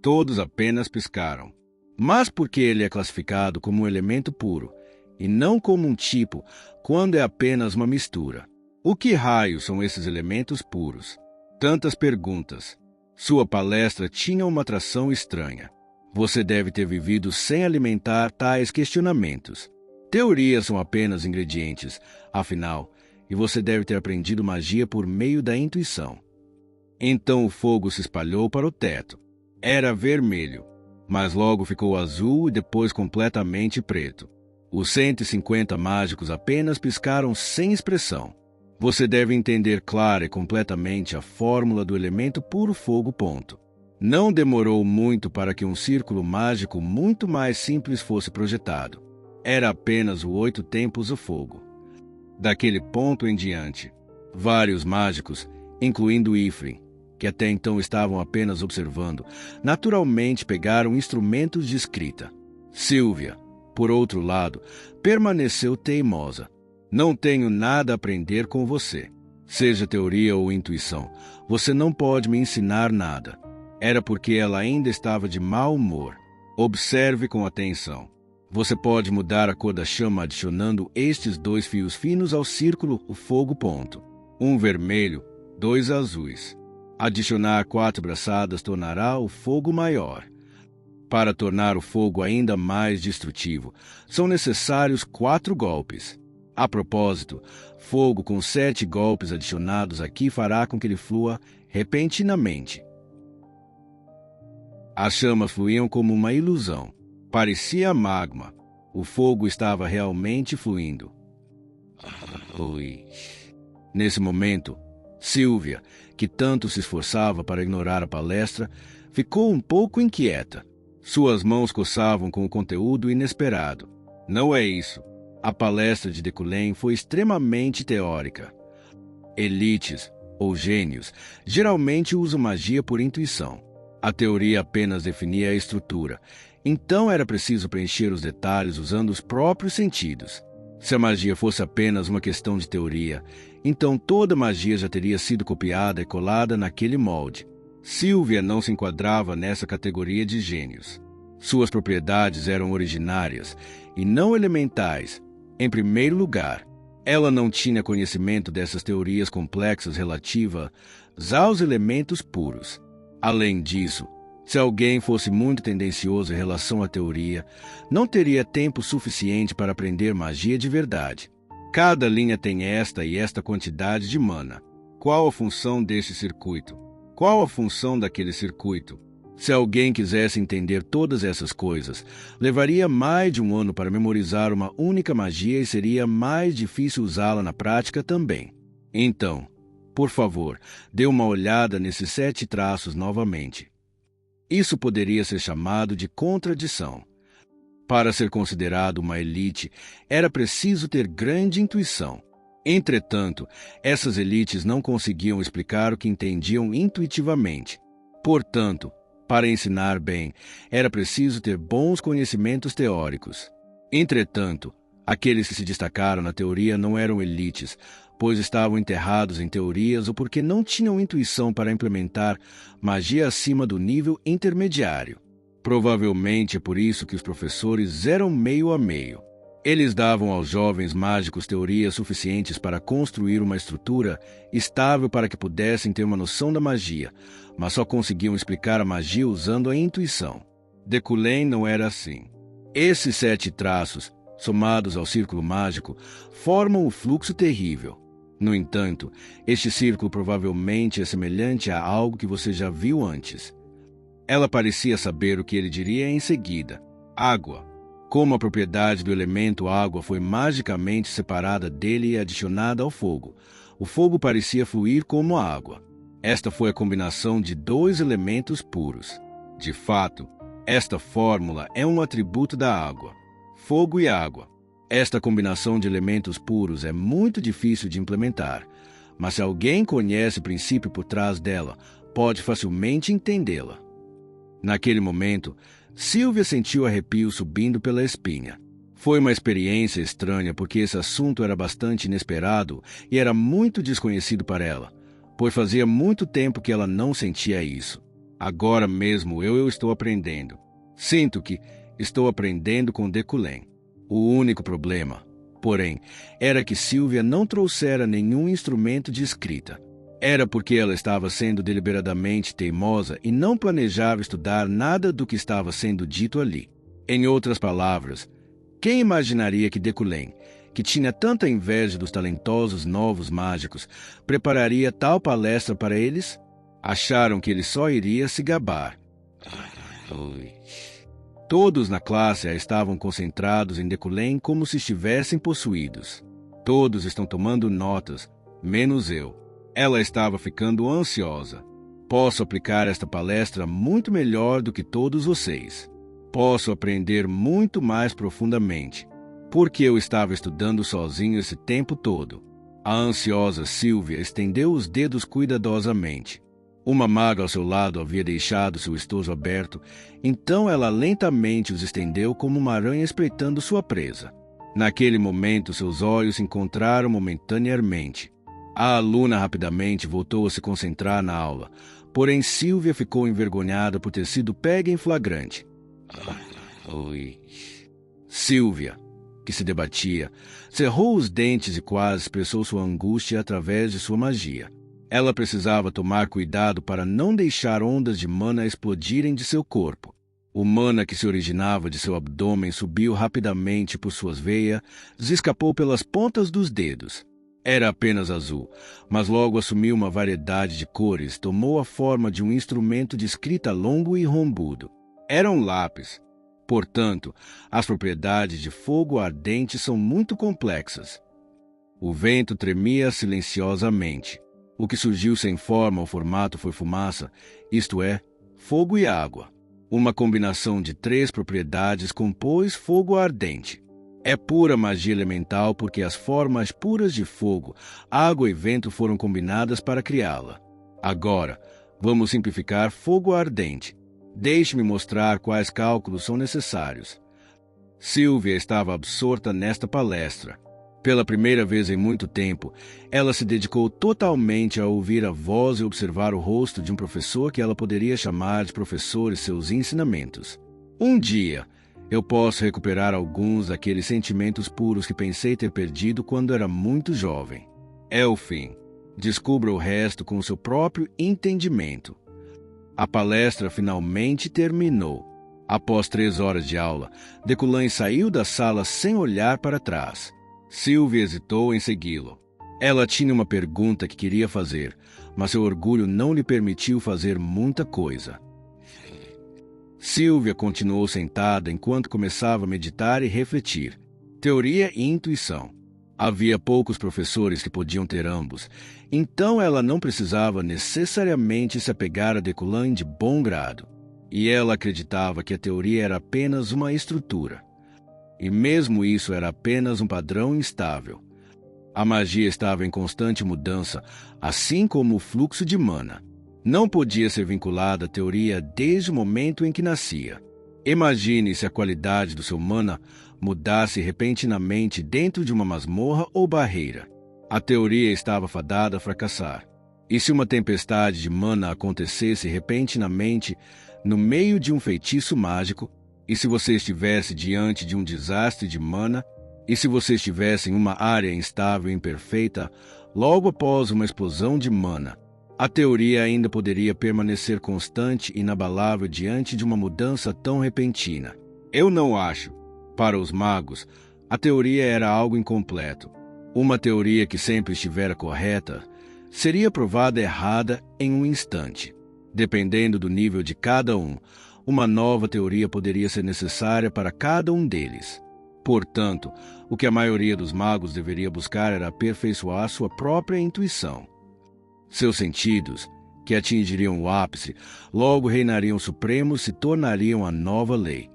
S1: Todos apenas piscaram. Mas por que ele é classificado como um elemento puro, e não como um tipo, quando é apenas uma mistura? O que raios são esses elementos puros? Tantas perguntas. Sua palestra tinha uma atração estranha. Você deve ter vivido sem alimentar tais questionamentos. Teorias são apenas ingredientes, afinal, e você deve ter aprendido magia por meio da intuição. Então o fogo se espalhou para o teto. Era vermelho, mas logo ficou azul e depois completamente preto. Os 150 mágicos apenas piscaram sem expressão. Você deve entender clara e completamente a fórmula do elemento puro fogo. Não demorou muito para que um círculo mágico muito mais simples fosse projetado. Era apenas o 8 tempos do fogo. Daquele ponto em diante, vários mágicos, incluindo Ifrin, que até então estavam apenas observando, naturalmente pegaram instrumentos de escrita. Sylvia, por outro lado, permaneceu teimosa. Não tenho nada a aprender com você. Seja teoria ou intuição, você não pode me ensinar nada. Era porque ela ainda estava de mau humor. Observe com atenção. Você pode mudar a cor da chama adicionando estes 2 fios finos ao círculo, o fogo. Um vermelho, 2 azuis. Adicionar 4 braçadas tornará o fogo maior. Para tornar o fogo ainda mais destrutivo, são necessários 4 golpes. A propósito, fogo com 7 golpes adicionados aqui fará com que ele flua repentinamente. As chamas fluíam como uma ilusão. Parecia magma. O fogo estava realmente fluindo. Nesse momento, Sylvia, que tanto se esforçava para ignorar a palestra, ficou um pouco inquieta. Suas mãos coçavam com o conteúdo inesperado. Não é isso. A palestra de Decullen foi extremamente teórica. Elites, ou gênios, geralmente usam magia por intuição. A teoria apenas definia a estrutura, então era preciso preencher os detalhes usando os próprios sentidos. Se a magia fosse apenas uma questão de teoria, então toda magia já teria sido copiada e colada naquele molde. Sylvia não se enquadrava nessa categoria de gênios. Suas propriedades eram originárias e não elementais. Em primeiro lugar, ela não tinha conhecimento dessas teorias complexas relativas aos elementos puros. Além disso, se alguém fosse muito tendencioso em relação à teoria, não teria tempo suficiente para aprender magia de verdade. Cada linha tem esta e esta quantidade de mana. Qual a função deste circuito? Qual a função daquele circuito? Se alguém quisesse entender todas essas coisas, levaria mais de 1 ano para memorizar uma única magia e seria mais difícil usá-la na prática também. Então, por favor, dê uma olhada nesses 7 traços novamente. Isso poderia ser chamado de contradição. Para ser considerado uma elite, era preciso ter grande intuição. Entretanto, essas elites não conseguiam explicar o que entendiam intuitivamente. Portanto, para ensinar bem, era preciso ter bons conhecimentos teóricos. Entretanto, aqueles que se destacaram na teoria não eram elites, pois estavam enterrados em teorias ou porque não tinham intuição para implementar magia acima do nível intermediário. Provavelmente é por isso que os professores eram meio a meio. Eles davam aos jovens mágicos teorias suficientes para construir uma estrutura estável para que pudessem ter uma noção da magia, mas só conseguiam explicar a magia usando a intuição. Decullen não era assim. Esses 7 traços, somados ao círculo mágico, formam o fluxo terrível. No entanto, este círculo provavelmente é semelhante a algo que você já viu antes. Ela parecia saber o que ele diria em seguida. Água. Como a propriedade do elemento água foi magicamente separada dele e adicionada ao fogo, o fogo parecia fluir como a água. Esta foi a combinação de 2 elementos puros. De fato, esta fórmula é um atributo da água. Fogo e água. Esta combinação de elementos puros é muito difícil de implementar, mas se alguém conhece o princípio por trás dela, pode facilmente entendê-la. Naquele momento, Sylvia sentiu arrepios subindo pela espinha. Foi uma experiência estranha porque esse assunto era bastante inesperado e era muito desconhecido para ela, pois fazia muito tempo que ela não sentia isso. Agora mesmo eu estou aprendendo. Sinto que estou aprendendo com Decullen. O único problema, porém, era que Sylvia não trouxera nenhum instrumento de escrita. Era porque ela estava sendo deliberadamente teimosa e não planejava estudar nada do que estava sendo dito ali. Em outras palavras, quem imaginaria que Decullen, que tinha tanta inveja dos talentosos novos mágicos, prepararia tal palestra para eles? Acharam que ele só iria se gabar. Todos na classe estavam concentrados em Decullen como se estivessem possuídos. Todos estão tomando notas, menos eu. Ela estava ficando ansiosa. Posso aplicar esta palestra muito melhor do que todos vocês. Posso aprender muito mais profundamente, porque eu estava estudando sozinho esse tempo todo. A ansiosa Sylvia estendeu os dedos cuidadosamente. Uma maga ao seu lado havia deixado seu estojo aberto, então ela lentamente os estendeu como uma aranha espreitando sua presa. Naquele momento, seus olhos se encontraram momentaneamente. A aluna rapidamente voltou a se concentrar na aula, porém Sylvia ficou envergonhada por ter sido pega em flagrante. Sylvia, que se debatia, cerrou os dentes e quase expressou sua angústia através de sua magia. Ela precisava tomar cuidado para não deixar ondas de mana explodirem de seu corpo. O mana que se originava de seu abdômen subiu rapidamente por suas veias e escapou pelas pontas dos dedos. Era apenas azul, mas logo assumiu uma variedade de cores, tomou a forma de um instrumento de escrita longo e rombudo. Era um lápis. Portanto, as propriedades de fogo ardente são muito complexas. O vento tremia silenciosamente. O que surgiu sem forma ou formato foi fumaça, isto é, fogo e água. Uma combinação de 3 propriedades compôs fogo ardente. É pura magia elemental porque as formas puras de fogo, água e vento foram combinadas para criá-la. Agora, vamos simplificar fogo ardente. Deixe-me mostrar quais cálculos são necessários. Sylvia estava absorta nesta palestra. Pela primeira vez em muito tempo, ela se dedicou totalmente a ouvir a voz e observar o rosto de um professor que ela poderia chamar de professor e seus ensinamentos. Um dia, eu posso recuperar alguns daqueles sentimentos puros que pensei ter perdido quando era muito jovem. É o fim. Descubra o resto com o seu próprio entendimento. A palestra finalmente terminou. Após 3 horas de aula, Decullen saiu da sala sem olhar para trás. Sylvia hesitou em segui-lo. Ela tinha uma pergunta que queria fazer, mas seu orgulho não lhe permitiu fazer muita coisa. Sylvia continuou sentada enquanto começava a meditar e refletir. Teoria e intuição. Havia poucos professores que podiam ter ambos, então ela não precisava necessariamente se apegar a Decullen de bom grado. E ela acreditava que a teoria era apenas uma estrutura. E mesmo isso era apenas um padrão instável. A magia estava em constante mudança, assim como o fluxo de mana. Não podia ser vinculada à teoria desde o momento em que nascia. Imagine se a qualidade do seu mana mudasse repentinamente dentro de uma masmorra ou barreira. A teoria estava fadada a fracassar. E se uma tempestade de mana acontecesse repentinamente no meio de um feitiço mágico, e se você estivesse diante de um desastre de mana, e se você estivesse em uma área instável e imperfeita, logo após uma explosão de mana, a teoria ainda poderia permanecer constante e inabalável diante de uma mudança tão repentina. Eu não acho. Para os magos, a teoria era algo incompleto. Uma teoria que sempre estivera correta seria provada errada em um instante. Dependendo do nível de cada um, uma nova teoria poderia ser necessária para cada um deles. Portanto, o que a maioria dos magos deveria buscar era aperfeiçoar sua própria intuição. Seus sentidos, que atingiriam o ápice, logo reinariam supremos e se tornariam a nova lei.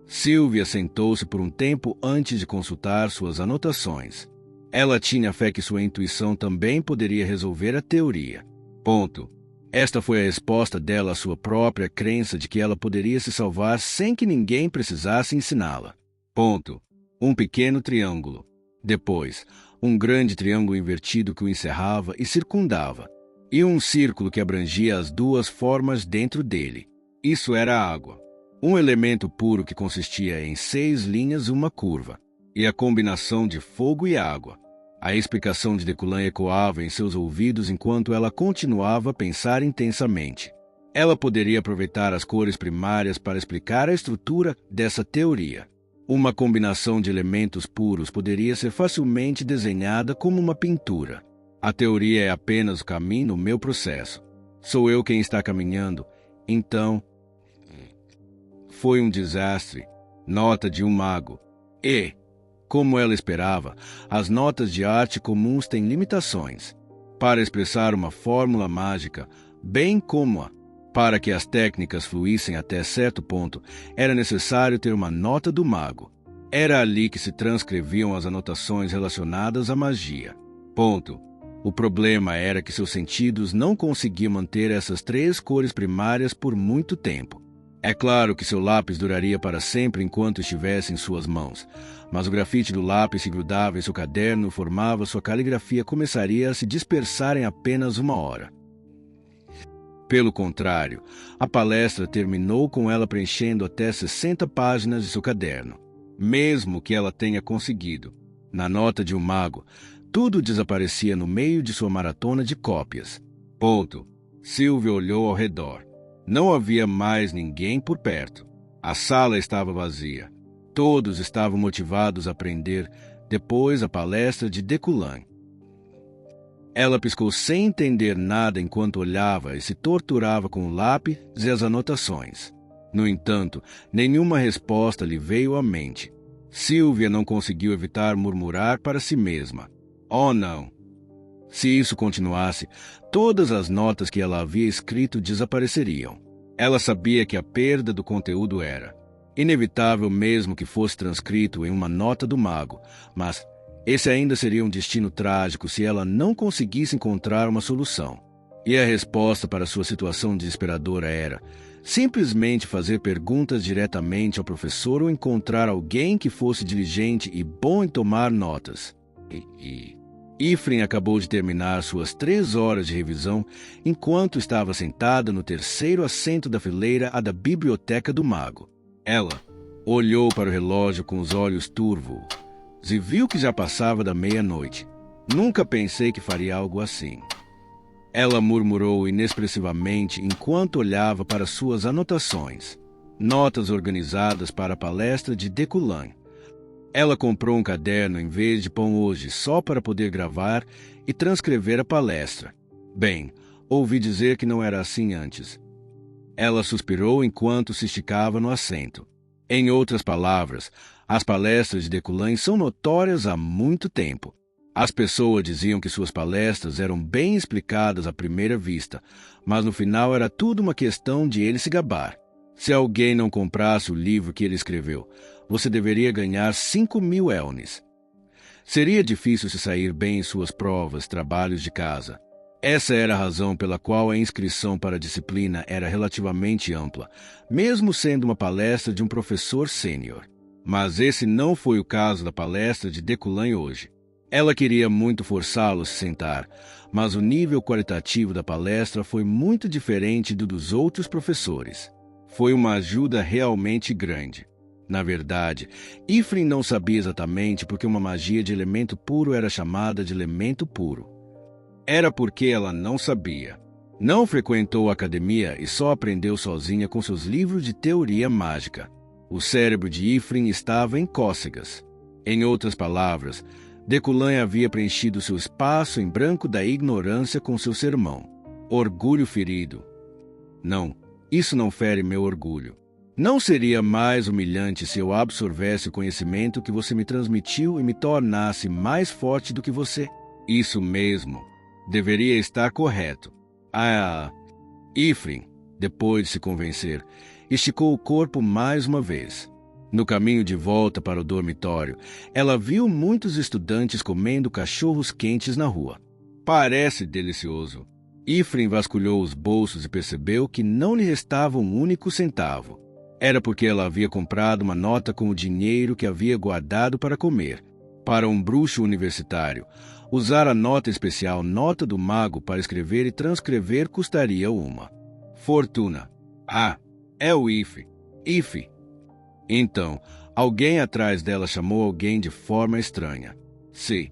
S1: Sylvia sentou-se por um tempo antes de consultar suas anotações. Ela tinha fé que sua intuição também poderia resolver a teoria. Ponto. Esta foi a resposta dela à sua própria crença de que ela poderia se salvar sem que ninguém precisasse ensiná-la. Ponto. Um pequeno triângulo. Depois, um grande triângulo invertido que o encerrava e circundava, e um círculo que abrangia as duas formas dentro dele. Isso era a água. Um elemento puro que consistia em 6 linhas e uma curva, e a combinação de fogo e água. A explicação de Decolan ecoava em seus ouvidos enquanto ela continuava a pensar intensamente. Ela poderia aproveitar as cores primárias para explicar a estrutura dessa teoria. Uma combinação de elementos puros poderia ser facilmente desenhada como uma pintura. A teoria é apenas o caminho no meu processo. Sou eu quem está caminhando. Então, foi um desastre. Nota de um mago. E, como ela esperava, as notas de arte comuns têm limitações. Para expressar uma fórmula mágica, bem como para que as técnicas fluíssem até certo ponto, era necessário ter uma nota do mago. Era ali que se transcreviam as anotações relacionadas à magia. Ponto. O problema era que seus sentidos não conseguiam manter essas 3 cores primárias por muito tempo. É claro que seu lápis duraria para sempre enquanto estivesse em suas mãos, mas o grafite do lápis se grudava em seu caderno, formava sua caligrafia começaria a se dispersar em apenas 1 hora. Pelo contrário, a palestra terminou com ela preenchendo até 60 páginas de seu caderno. Mesmo que ela tenha conseguido. Na nota de um mago, tudo desaparecia no meio de sua maratona de cópias. Ponto. Sylvia olhou ao redor. Não havia mais ninguém por perto. A sala estava vazia. Todos estavam motivados a aprender depois a palestra de Decolan. Ela piscou sem entender nada enquanto olhava e se torturava com o lápis e as anotações. No entanto, nenhuma resposta lhe veio à mente. Sylvia não conseguiu evitar murmurar para si mesma. Oh, não! Se isso continuasse, todas as notas que ela havia escrito desapareceriam. Ela sabia que a perda do conteúdo era inevitável mesmo que fosse transcrito em uma nota do mago, mas esse ainda seria um destino trágico se ela não conseguisse encontrar uma solução. E a resposta para sua situação desesperadora era simplesmente fazer perguntas diretamente ao professor ou encontrar alguém que fosse diligente e bom em tomar notas. Ifrin acabou de terminar suas 3 horas de revisão enquanto estava sentada no terceiro assento da fileira da biblioteca do mago. Ela olhou para o relógio com os olhos turvos e viu que já passava da meia-noite. Nunca pensei que faria algo assim. Ela murmurou inexpressivamente enquanto olhava para suas anotações. Notas organizadas para a palestra de Decolan. Ela comprou um caderno em vez de pão hoje só para poder gravar e transcrever a palestra. Bem, ouvi dizer que não era assim antes. Ela suspirou enquanto se esticava no assento. Em outras palavras, as palestras de Decolan são notórias há muito tempo. As pessoas diziam que suas palestras eram bem explicadas à primeira vista, mas no final era tudo uma questão de ele se gabar. Se alguém não comprasse o livro que ele escreveu, você deveria ganhar 5.000 elnes. Seria difícil se sair bem em suas provas, trabalhos de casa. Essa era a razão pela qual a inscrição para a disciplina era relativamente ampla, mesmo sendo uma palestra de um professor sênior. Mas esse não foi o caso da palestra de Decolan hoje. Ela queria muito forçá-lo a se sentar, mas o nível qualitativo da palestra foi muito diferente do dos outros professores. Foi uma ajuda realmente grande. Na verdade, Ifrin não sabia exatamente porque uma magia de elemento puro era chamada de elemento puro. Era porque ela não sabia. Não frequentou a academia e só aprendeu sozinha com seus livros de teoria mágica. O cérebro de Ifrin estava em cócegas. Em outras palavras, Decolan havia preenchido seu espaço em branco da ignorância com seu sermão. Orgulho ferido. Não, isso não fere meu orgulho. Não seria mais humilhante se eu absorvesse o conhecimento que você me transmitiu e me tornasse mais forte do que você? Isso mesmo. Deveria estar correto. Ifrin, depois de se convencer, esticou o corpo mais uma vez. No caminho de volta para o dormitório, ela viu muitos estudantes comendo cachorros quentes na rua. Parece delicioso. Ifrin vasculhou os bolsos e percebeu que não lhe restava um único centavo. Era porque ela havia comprado uma nota com o dinheiro que havia guardado para comer. Para um bruxo universitário, usar a nota especial Nota do Mago para escrever e transcrever custaria uma fortuna. É o Ife. Então, alguém atrás dela chamou alguém de forma estranha. Sim.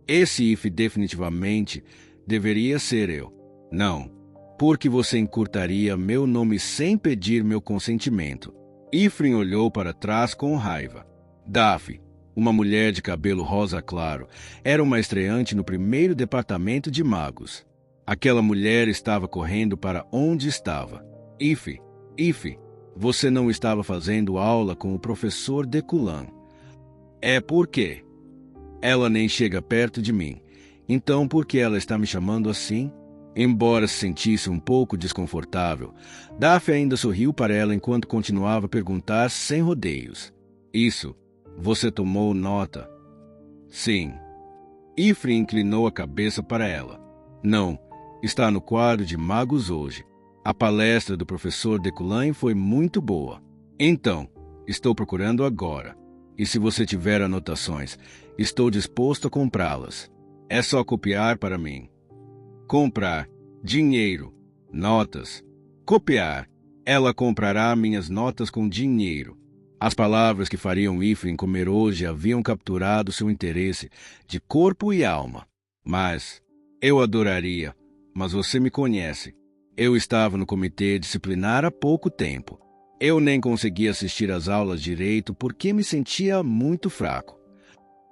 S1: Esse Ife definitivamente deveria ser eu. Não, porque você encurtaria meu nome sem pedir meu consentimento. Ifrin olhou para trás com raiva. Daphne, uma mulher de cabelo rosa claro, era uma estreante no primeiro departamento de magos. Aquela mulher estava correndo para onde estava. Ife, você não estava fazendo aula com o professor Decolan. É porque ela nem chega perto de mim. Então, por que ela está me chamando assim? Embora se sentisse um pouco desconfortável, Daphne ainda sorriu para ela enquanto continuava a perguntar sem rodeios. Isso, você tomou nota? Sim. Ifrin inclinou a cabeça para ela. Não, está no quadro de magos hoje. A palestra do professor Decolan foi muito boa. Então, estou procurando agora. E se você tiver anotações, estou disposto a comprá-las. É só copiar para mim. Comprar. Dinheiro. Notas. Copiar. Ela comprará minhas notas com dinheiro. As palavras que fariam Ifrin comer hoje haviam capturado seu interesse de corpo e alma. Mas eu adoraria. Mas você me conhece. Eu estava no comitê disciplinar há pouco tempo. Eu nem consegui assistir às aulas direito porque me sentia muito fraco.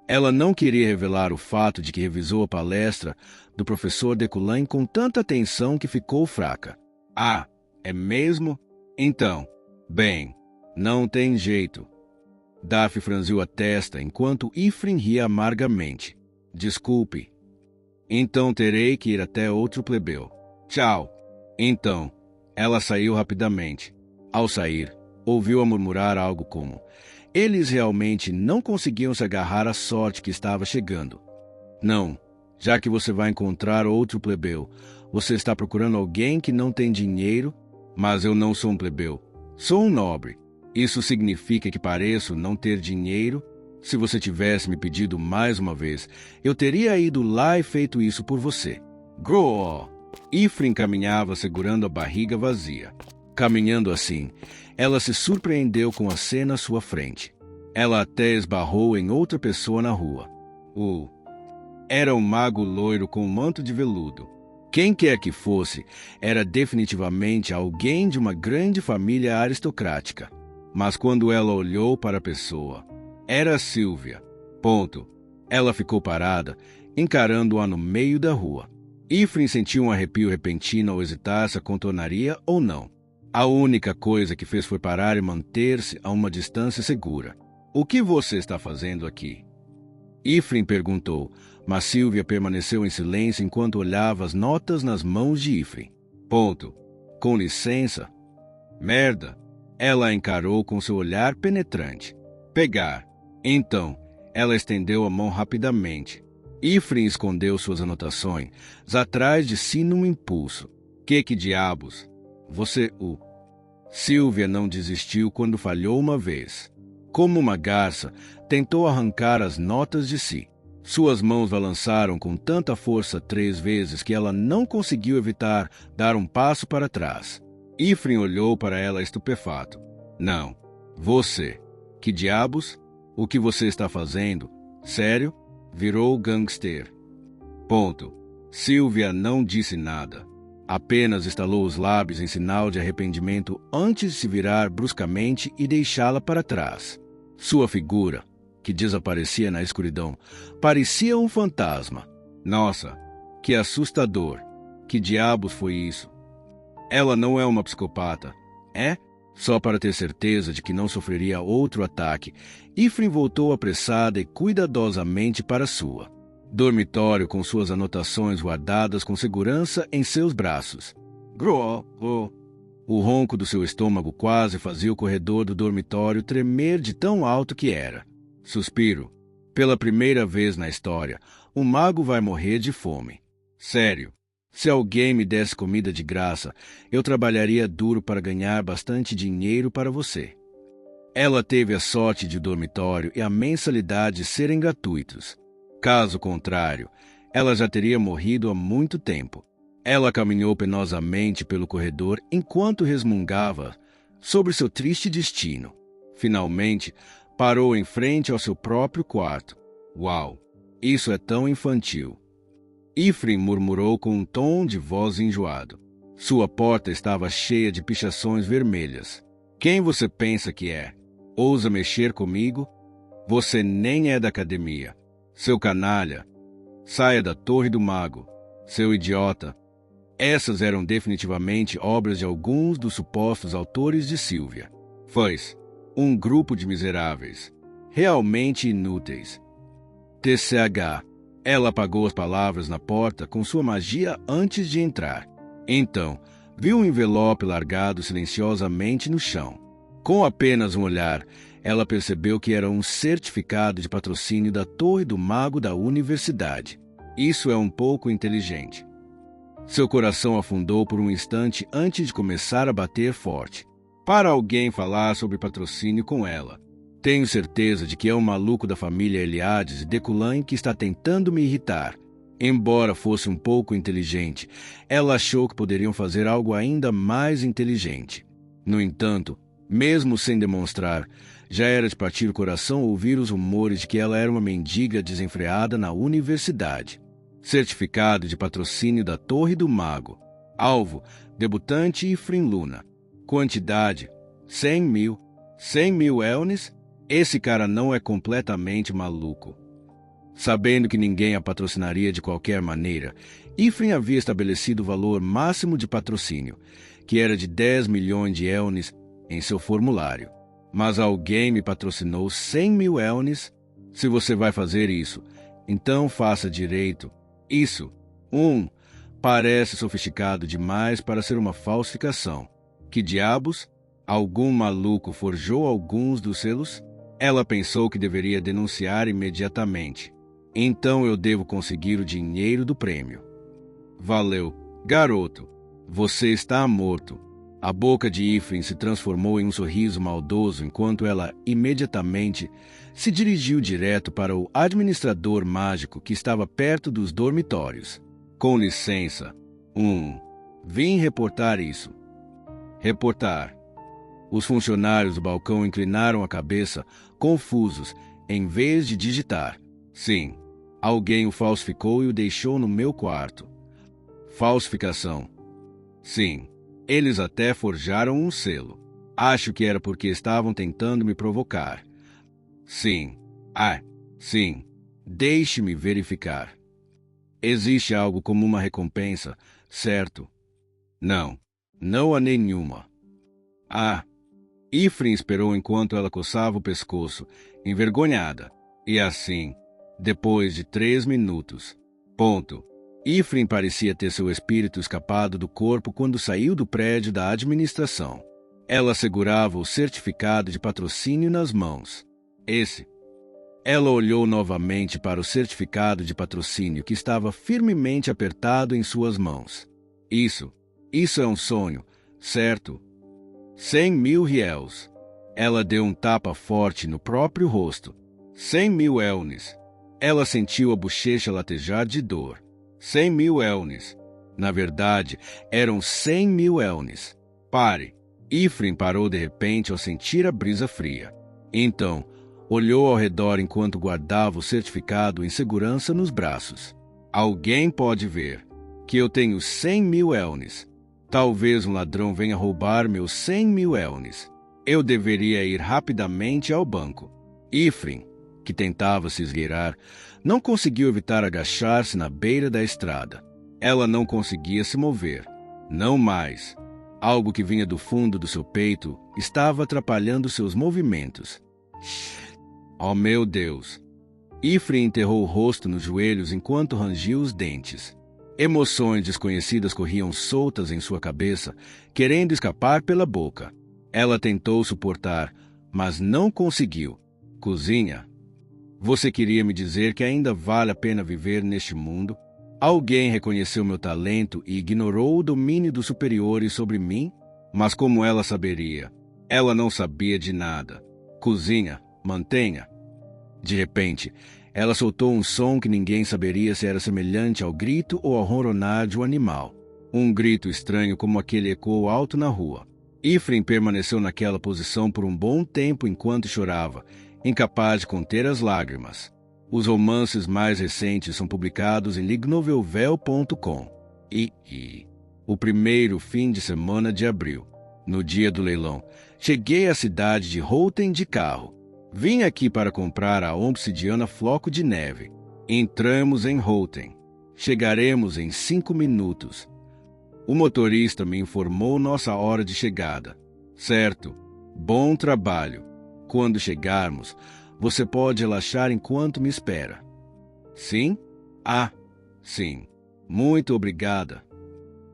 S1: Ela não queria revelar o fato de que revisou a palestra do professor Decolan com tanta atenção que ficou fraca. É mesmo? Então, bem, não tem jeito. Daphne franziu a testa enquanto Ifrin ria amargamente. Desculpe. Então terei que ir até outro plebeu. Tchau. Então, ela saiu rapidamente. Ao sair, ouviu-a murmurar algo como: eles realmente não conseguiam se agarrar à sorte que estava chegando. Não, já que você vai encontrar outro plebeu, você está procurando alguém que não tem dinheiro, mas eu não sou um plebeu. Sou um nobre. Isso significa que pareço não ter dinheiro? Se você tivesse me pedido mais uma vez, eu teria ido lá e feito isso por você. Grow! Ifrin caminhava segurando a barriga vazia. Caminhando assim, ela se surpreendeu com a cena à sua frente. Ela até esbarrou em outra pessoa na rua. Era um mago loiro com um manto de veludo. Quem quer que fosse, era definitivamente alguém de uma grande família aristocrática. Mas quando ela olhou para a pessoa, era Sylvia. Ela ficou parada, encarando-a no meio da rua. Ifrin sentiu um arrepio repentino ao hesitar se a contornaria ou não. A única coisa que fez foi parar e manter-se a uma distância segura. O que você está fazendo aqui? Ifrin perguntou, mas Sylvia permaneceu em silêncio enquanto olhava as notas nas mãos de Ifrin. Com licença. Merda. Ela a encarou com seu olhar penetrante. Pegar. Então, ela estendeu a mão rapidamente. Ifrin escondeu suas anotações atrás de si num impulso. Que diabos? Sylvia não desistiu quando falhou uma vez. Como uma garça, tentou arrancar as notas de si. Suas mãos balançaram com tanta força 3 vezes que ela não conseguiu evitar dar um passo para trás. Ifrin olhou para ela estupefato. Não. Você. Que diabos? O que você está fazendo? Sério? Virou gangster. Ponto. Sylvia não disse nada. Apenas estalou os lábios em sinal de arrependimento antes de se virar bruscamente e deixá-la para trás. Sua figura, que desaparecia na escuridão, parecia um fantasma. Nossa, que assustador! Que diabos foi isso? Ela não é uma psicopata, é? Só para ter certeza de que não sofreria outro ataque, Ifrin voltou apressada e cuidadosamente para sua dormitório com suas anotações guardadas com segurança em seus braços. Grô. O ronco do seu estômago quase fazia o corredor do dormitório tremer de tão alto que era. Suspiro. Pela primeira vez na história, o mago vai morrer de fome. Sério. Se alguém me desse comida de graça, eu trabalharia duro para ganhar bastante dinheiro para você. Ela teve a sorte de o dormitório e a mensalidade serem gratuitos. Caso contrário, ela já teria morrido há muito tempo. Ela caminhou penosamente pelo corredor enquanto resmungava sobre seu triste destino. Finalmente, parou em frente ao seu próprio quarto. Uau, isso é tão infantil. Ifrin murmurou com um tom de voz enjoado. Sua porta estava cheia de pichações vermelhas. Quem você pensa que é? Ousa mexer comigo? Você nem é da academia. Seu canalha. Saia da Torre do Mago. Seu idiota. Essas eram definitivamente obras de alguns dos supostos autores de Sylvia. Fãs. Um grupo de miseráveis. Realmente inúteis. TCH. Ela apagou as palavras na porta com sua magia antes de entrar. Então, viu um envelope largado silenciosamente no chão. Com apenas um olhar, ela percebeu que era um certificado de patrocínio da Torre do Mago da Universidade. Isso é um pouco inteligente. Seu coração afundou por um instante antes de começar a bater forte. Para alguém falar sobre patrocínio com ela. Tenho certeza de que é um maluco da família Eliades e Deculan que está tentando me irritar. Embora fosse um pouco inteligente, ela achou que poderiam fazer algo ainda mais inteligente. No entanto, mesmo sem demonstrar, já era de partir o coração ouvir os rumores de que ela era uma mendiga desenfreada na universidade. Certificado de patrocínio da Torre do Mago. Alvo, debutante Ifrin Luna. Quantidade, 100 mil. 100 mil elnes? Esse cara não é completamente maluco. Sabendo que ninguém a patrocinaria de qualquer maneira, Ifrin havia estabelecido o valor máximo de patrocínio, que era de 10 milhões de elnes, em seu formulário. Mas alguém me patrocinou 100 mil elnes. Se você vai fazer isso, então faça direito. Isso, parece sofisticado demais para ser uma falsificação. Que diabos? Algum maluco forjou alguns dos selos? Ela pensou que deveria denunciar imediatamente. Então eu devo conseguir o dinheiro do prêmio. Valeu, garoto. Você está morto. A boca de Ifrin se transformou em um sorriso maldoso enquanto ela imediatamente se dirigiu direto para o administrador mágico que estava perto dos dormitórios. Com licença. Vim reportar isso. Reportar. Os funcionários do balcão inclinaram a cabeça, confusos, em vez de digitar. Sim, alguém o falsificou e o deixou no meu quarto. Falsificação. Sim, eles até forjaram um selo. Acho que era porque estavam tentando me provocar. Sim. Sim. Deixe-me verificar. Existe algo como uma recompensa, certo? Não. Não há nenhuma. Ifrin esperou enquanto ela coçava o pescoço, envergonhada. E assim, depois de 3 minutos. Ifrin parecia ter seu espírito escapado do corpo quando saiu do prédio da administração. Ela segurava o certificado de patrocínio nas mãos. Ela olhou novamente para o certificado de patrocínio que estava firmemente apertado em suas mãos. Isso é um sonho, certo? 100 mil riels. Ela deu um tapa forte no próprio rosto. 100.000 elnes. Ela sentiu a bochecha latejar de dor. 100.000 elnes. Na verdade, eram 100.000 elnes. Pare. Ifrin parou de repente ao sentir a brisa fria. Então, olhou ao redor enquanto guardava o certificado em segurança nos braços. Alguém pode ver que eu tenho 100.000 elnes. Talvez um ladrão venha roubar meus 100.000 elnes. Eu deveria ir rapidamente ao banco. Ifrin, que tentava se esgueirar, não conseguiu evitar agachar-se na beira da estrada. Ela não conseguia se mover. Não mais. Algo que vinha do fundo do seu peito estava atrapalhando seus movimentos. Oh, meu Deus! Ifrin enterrou o rosto nos joelhos enquanto rangia os dentes. Emoções desconhecidas corriam soltas em sua cabeça, querendo escapar pela boca. Ela tentou suportar, mas não conseguiu. Cozinha. Você queria me dizer que ainda vale a pena viver neste mundo? Alguém reconheceu meu talento e ignorou o domínio dos superiores sobre mim? Mas como ela saberia? Ela não sabia de nada. Cozinha, mantenha. De repente, ela soltou um som que ninguém saberia se era semelhante ao grito ou ao ronronar de um animal. Um grito estranho como aquele ecoou alto na rua. Ifrin permaneceu naquela posição por um bom tempo enquanto chorava, incapaz de conter as lágrimas. Os romances mais recentes são publicados em lignovelvel.com. O primeiro fim de semana de abril, no dia do leilão, cheguei à cidade de Houten de carro. Vim aqui para comprar a obsidiana floco de neve. Entramos em Houten. Chegaremos em 5 minutos. O motorista me informou nossa hora de chegada. Certo. Bom trabalho. Quando chegarmos, você pode relaxar enquanto me espera. Sim? Ah, sim. Muito obrigada.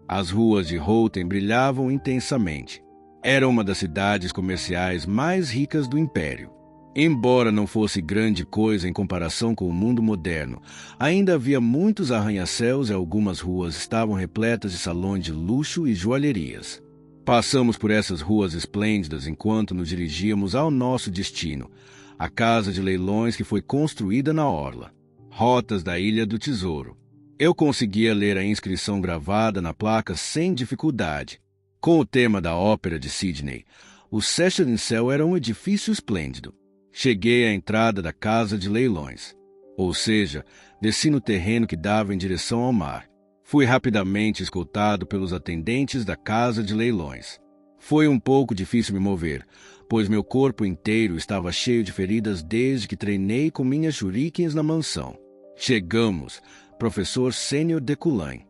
S1: As ruas de Houten brilhavam intensamente. Era uma das cidades comerciais mais ricas do Império. Embora não fosse grande coisa em comparação com o mundo moderno, ainda havia muitos arranha-céus e algumas ruas estavam repletas de salões de luxo e joalherias. Passamos por essas ruas esplêndidas enquanto nos dirigíamos ao nosso destino, a casa de leilões que foi construída na orla. Rotas da Ilha do Tesouro. Eu conseguia ler a inscrição gravada na placa sem dificuldade. Com o tema da ópera de Sydney, o Session Cell era um edifício esplêndido. Cheguei à entrada da casa de leilões, ou seja, desci no terreno que dava em direção ao mar. Fui rapidamente escoltado pelos atendentes da casa de leilões. Foi um pouco difícil me mover, pois meu corpo inteiro estava cheio de feridas desde que treinei com minhas shurikens na mansão. Chegamos, professor Sênior de Cullen.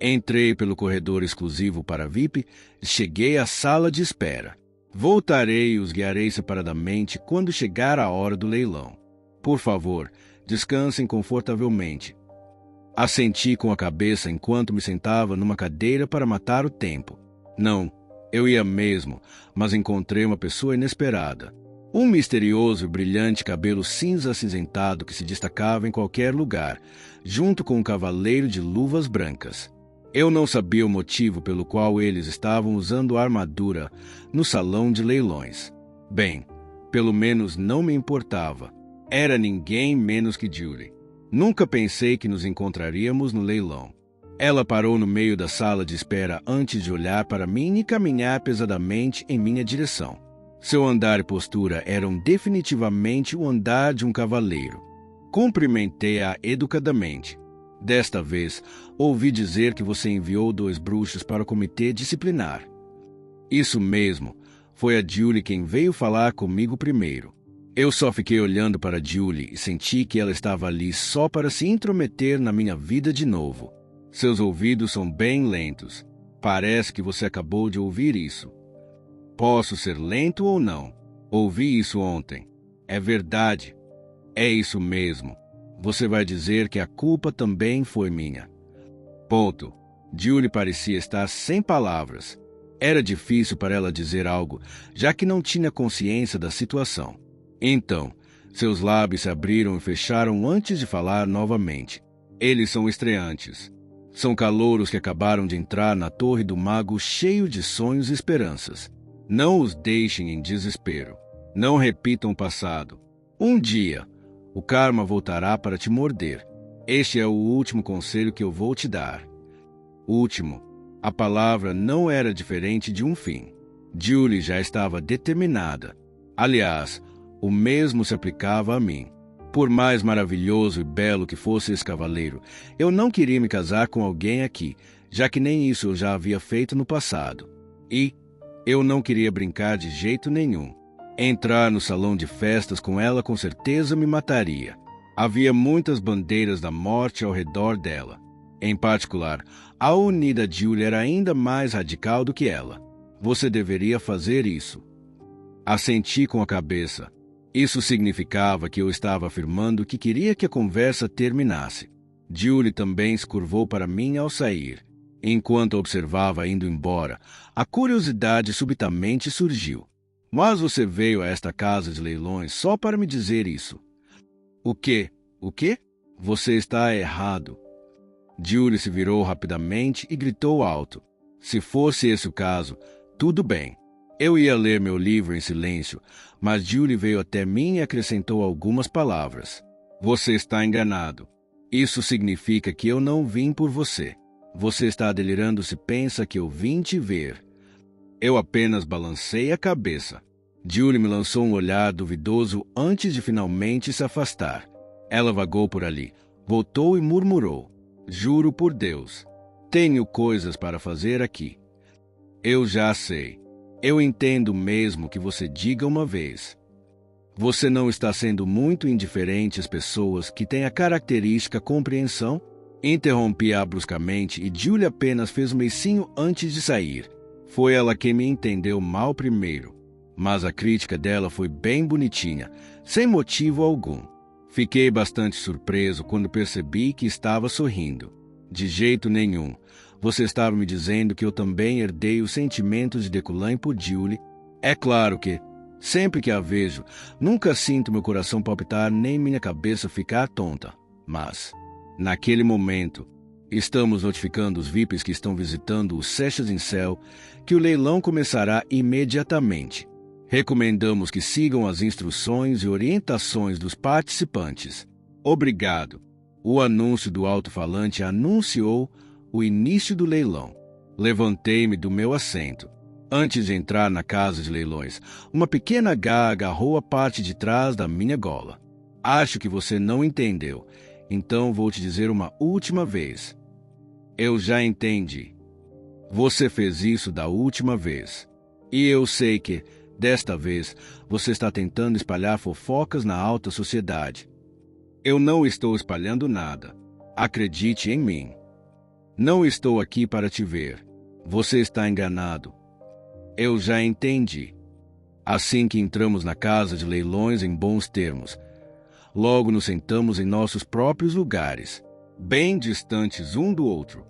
S1: Entrei pelo corredor exclusivo para VIP e cheguei à sala de espera. Voltarei e os guiarei separadamente quando chegar a hora do leilão. Por favor, descansem confortavelmente. Assenti com a cabeça enquanto me sentava numa cadeira para matar o tempo. Não, eu ia mesmo, mas encontrei uma pessoa inesperada. Um misterioso e brilhante cabelo cinza acinzentado que se destacava em qualquer lugar, junto com um cavaleiro de luvas brancas. Eu não sabia o motivo pelo qual eles estavam usando armadura no salão de leilões. Bem, pelo menos não me importava. Era ninguém menos que Julie. Nunca pensei que nos encontraríamos no leilão. Ela parou no meio da sala de espera antes de olhar para mim e caminhar pesadamente em minha direção. Seu andar e postura eram definitivamente o andar de um cavaleiro. Cumprimentei-a educadamente. Desta vez, ouvi dizer que você enviou 2 bruxos para o comitê disciplinar. Isso mesmo, foi a Julie quem veio falar comigo primeiro. Eu só fiquei olhando para Julie e senti que ela estava ali só para se intrometer na minha vida de novo. Seus ouvidos são bem lentos. Parece que você acabou de ouvir isso. Posso ser lento ou não? Ouvi isso ontem. É verdade. É isso mesmo. Você vai dizer que a culpa também foi minha. Ponto. Julie parecia estar sem palavras. Era difícil para ela dizer algo, já que não tinha consciência da situação. Então, seus lábios se abriram e fecharam antes de falar novamente. Eles são estreantes. São calouros que acabaram de entrar na Torre do Mago cheio de sonhos e esperanças. Não os deixem em desespero. Não repitam o passado. Um dia, o karma voltará para te morder. Este é o último conselho que eu vou te dar. Último. A palavra não era diferente de um fim. Julie já estava determinada. Aliás, o mesmo se aplicava a mim. Por mais maravilhoso e belo que fosse esse cavaleiro, eu não queria me casar com alguém aqui, já que nem isso eu já havia feito no passado. E eu não queria brincar de jeito nenhum. Entrar no salão de festas com ela com certeza me mataria. Havia muitas bandeiras da morte ao redor dela. Em particular, a unida Julie era ainda mais radical do que ela. Você deveria fazer isso. Assenti com a cabeça. Isso significava que eu estava afirmando que queria que a conversa terminasse. Julie também se curvou para mim ao sair. Enquanto observava indo embora, a curiosidade subitamente surgiu. Mas você veio a esta casa de leilões só para me dizer isso. O quê? O quê? Você está errado. Julie se virou rapidamente e gritou alto. Se fosse esse o caso, tudo bem. Eu ia ler meu livro em silêncio, mas Julie veio até mim e acrescentou algumas palavras. Você está enganado. Isso significa que eu não vim por você. Você está delirando se pensa que eu vim te ver. Eu apenas balancei a cabeça. Julie me lançou um olhar duvidoso antes de finalmente se afastar. Ela vagou por ali, voltou e murmurou. Juro por Deus, tenho coisas para fazer aqui. Eu já sei. Eu entendo mesmo que você diga uma vez. Você não está sendo muito indiferente às pessoas que têm a característica compreensão? Interrompi-a bruscamente e Julie apenas fez um beicinho antes de sair. Foi ela quem me entendeu mal primeiro. Mas a crítica dela foi bem bonitinha, sem motivo algum. Fiquei bastante surpreso quando percebi que estava sorrindo. De jeito nenhum. Você estava me dizendo que eu também herdei os sentimentos de Decoline por Julie. É claro que, sempre que a vejo, nunca sinto meu coração palpitar nem minha cabeça ficar tonta. Mas, naquele momento, estamos notificando os VIPs que estão visitando o Seixas em Céu que o leilão começará imediatamente. Recomendamos que sigam as instruções e orientações dos participantes. Obrigado. O anúncio do alto-falante anunciou o início do leilão. Levantei-me do meu assento. Antes de entrar na casa de leilões, uma pequena gá agarrou a parte de trás da minha gola. Acho que você não entendeu, então vou te dizer uma última vez. Eu já entendi. Você fez isso da última vez. E eu sei que, desta vez, você está tentando espalhar fofocas na alta sociedade. Eu não estou espalhando nada. Acredite em mim. Não estou aqui para te ver. Você está enganado. Eu já entendi. Assim que entramos na casa de leilões em bons termos, logo nos sentamos em nossos próprios lugares, bem distantes um do outro.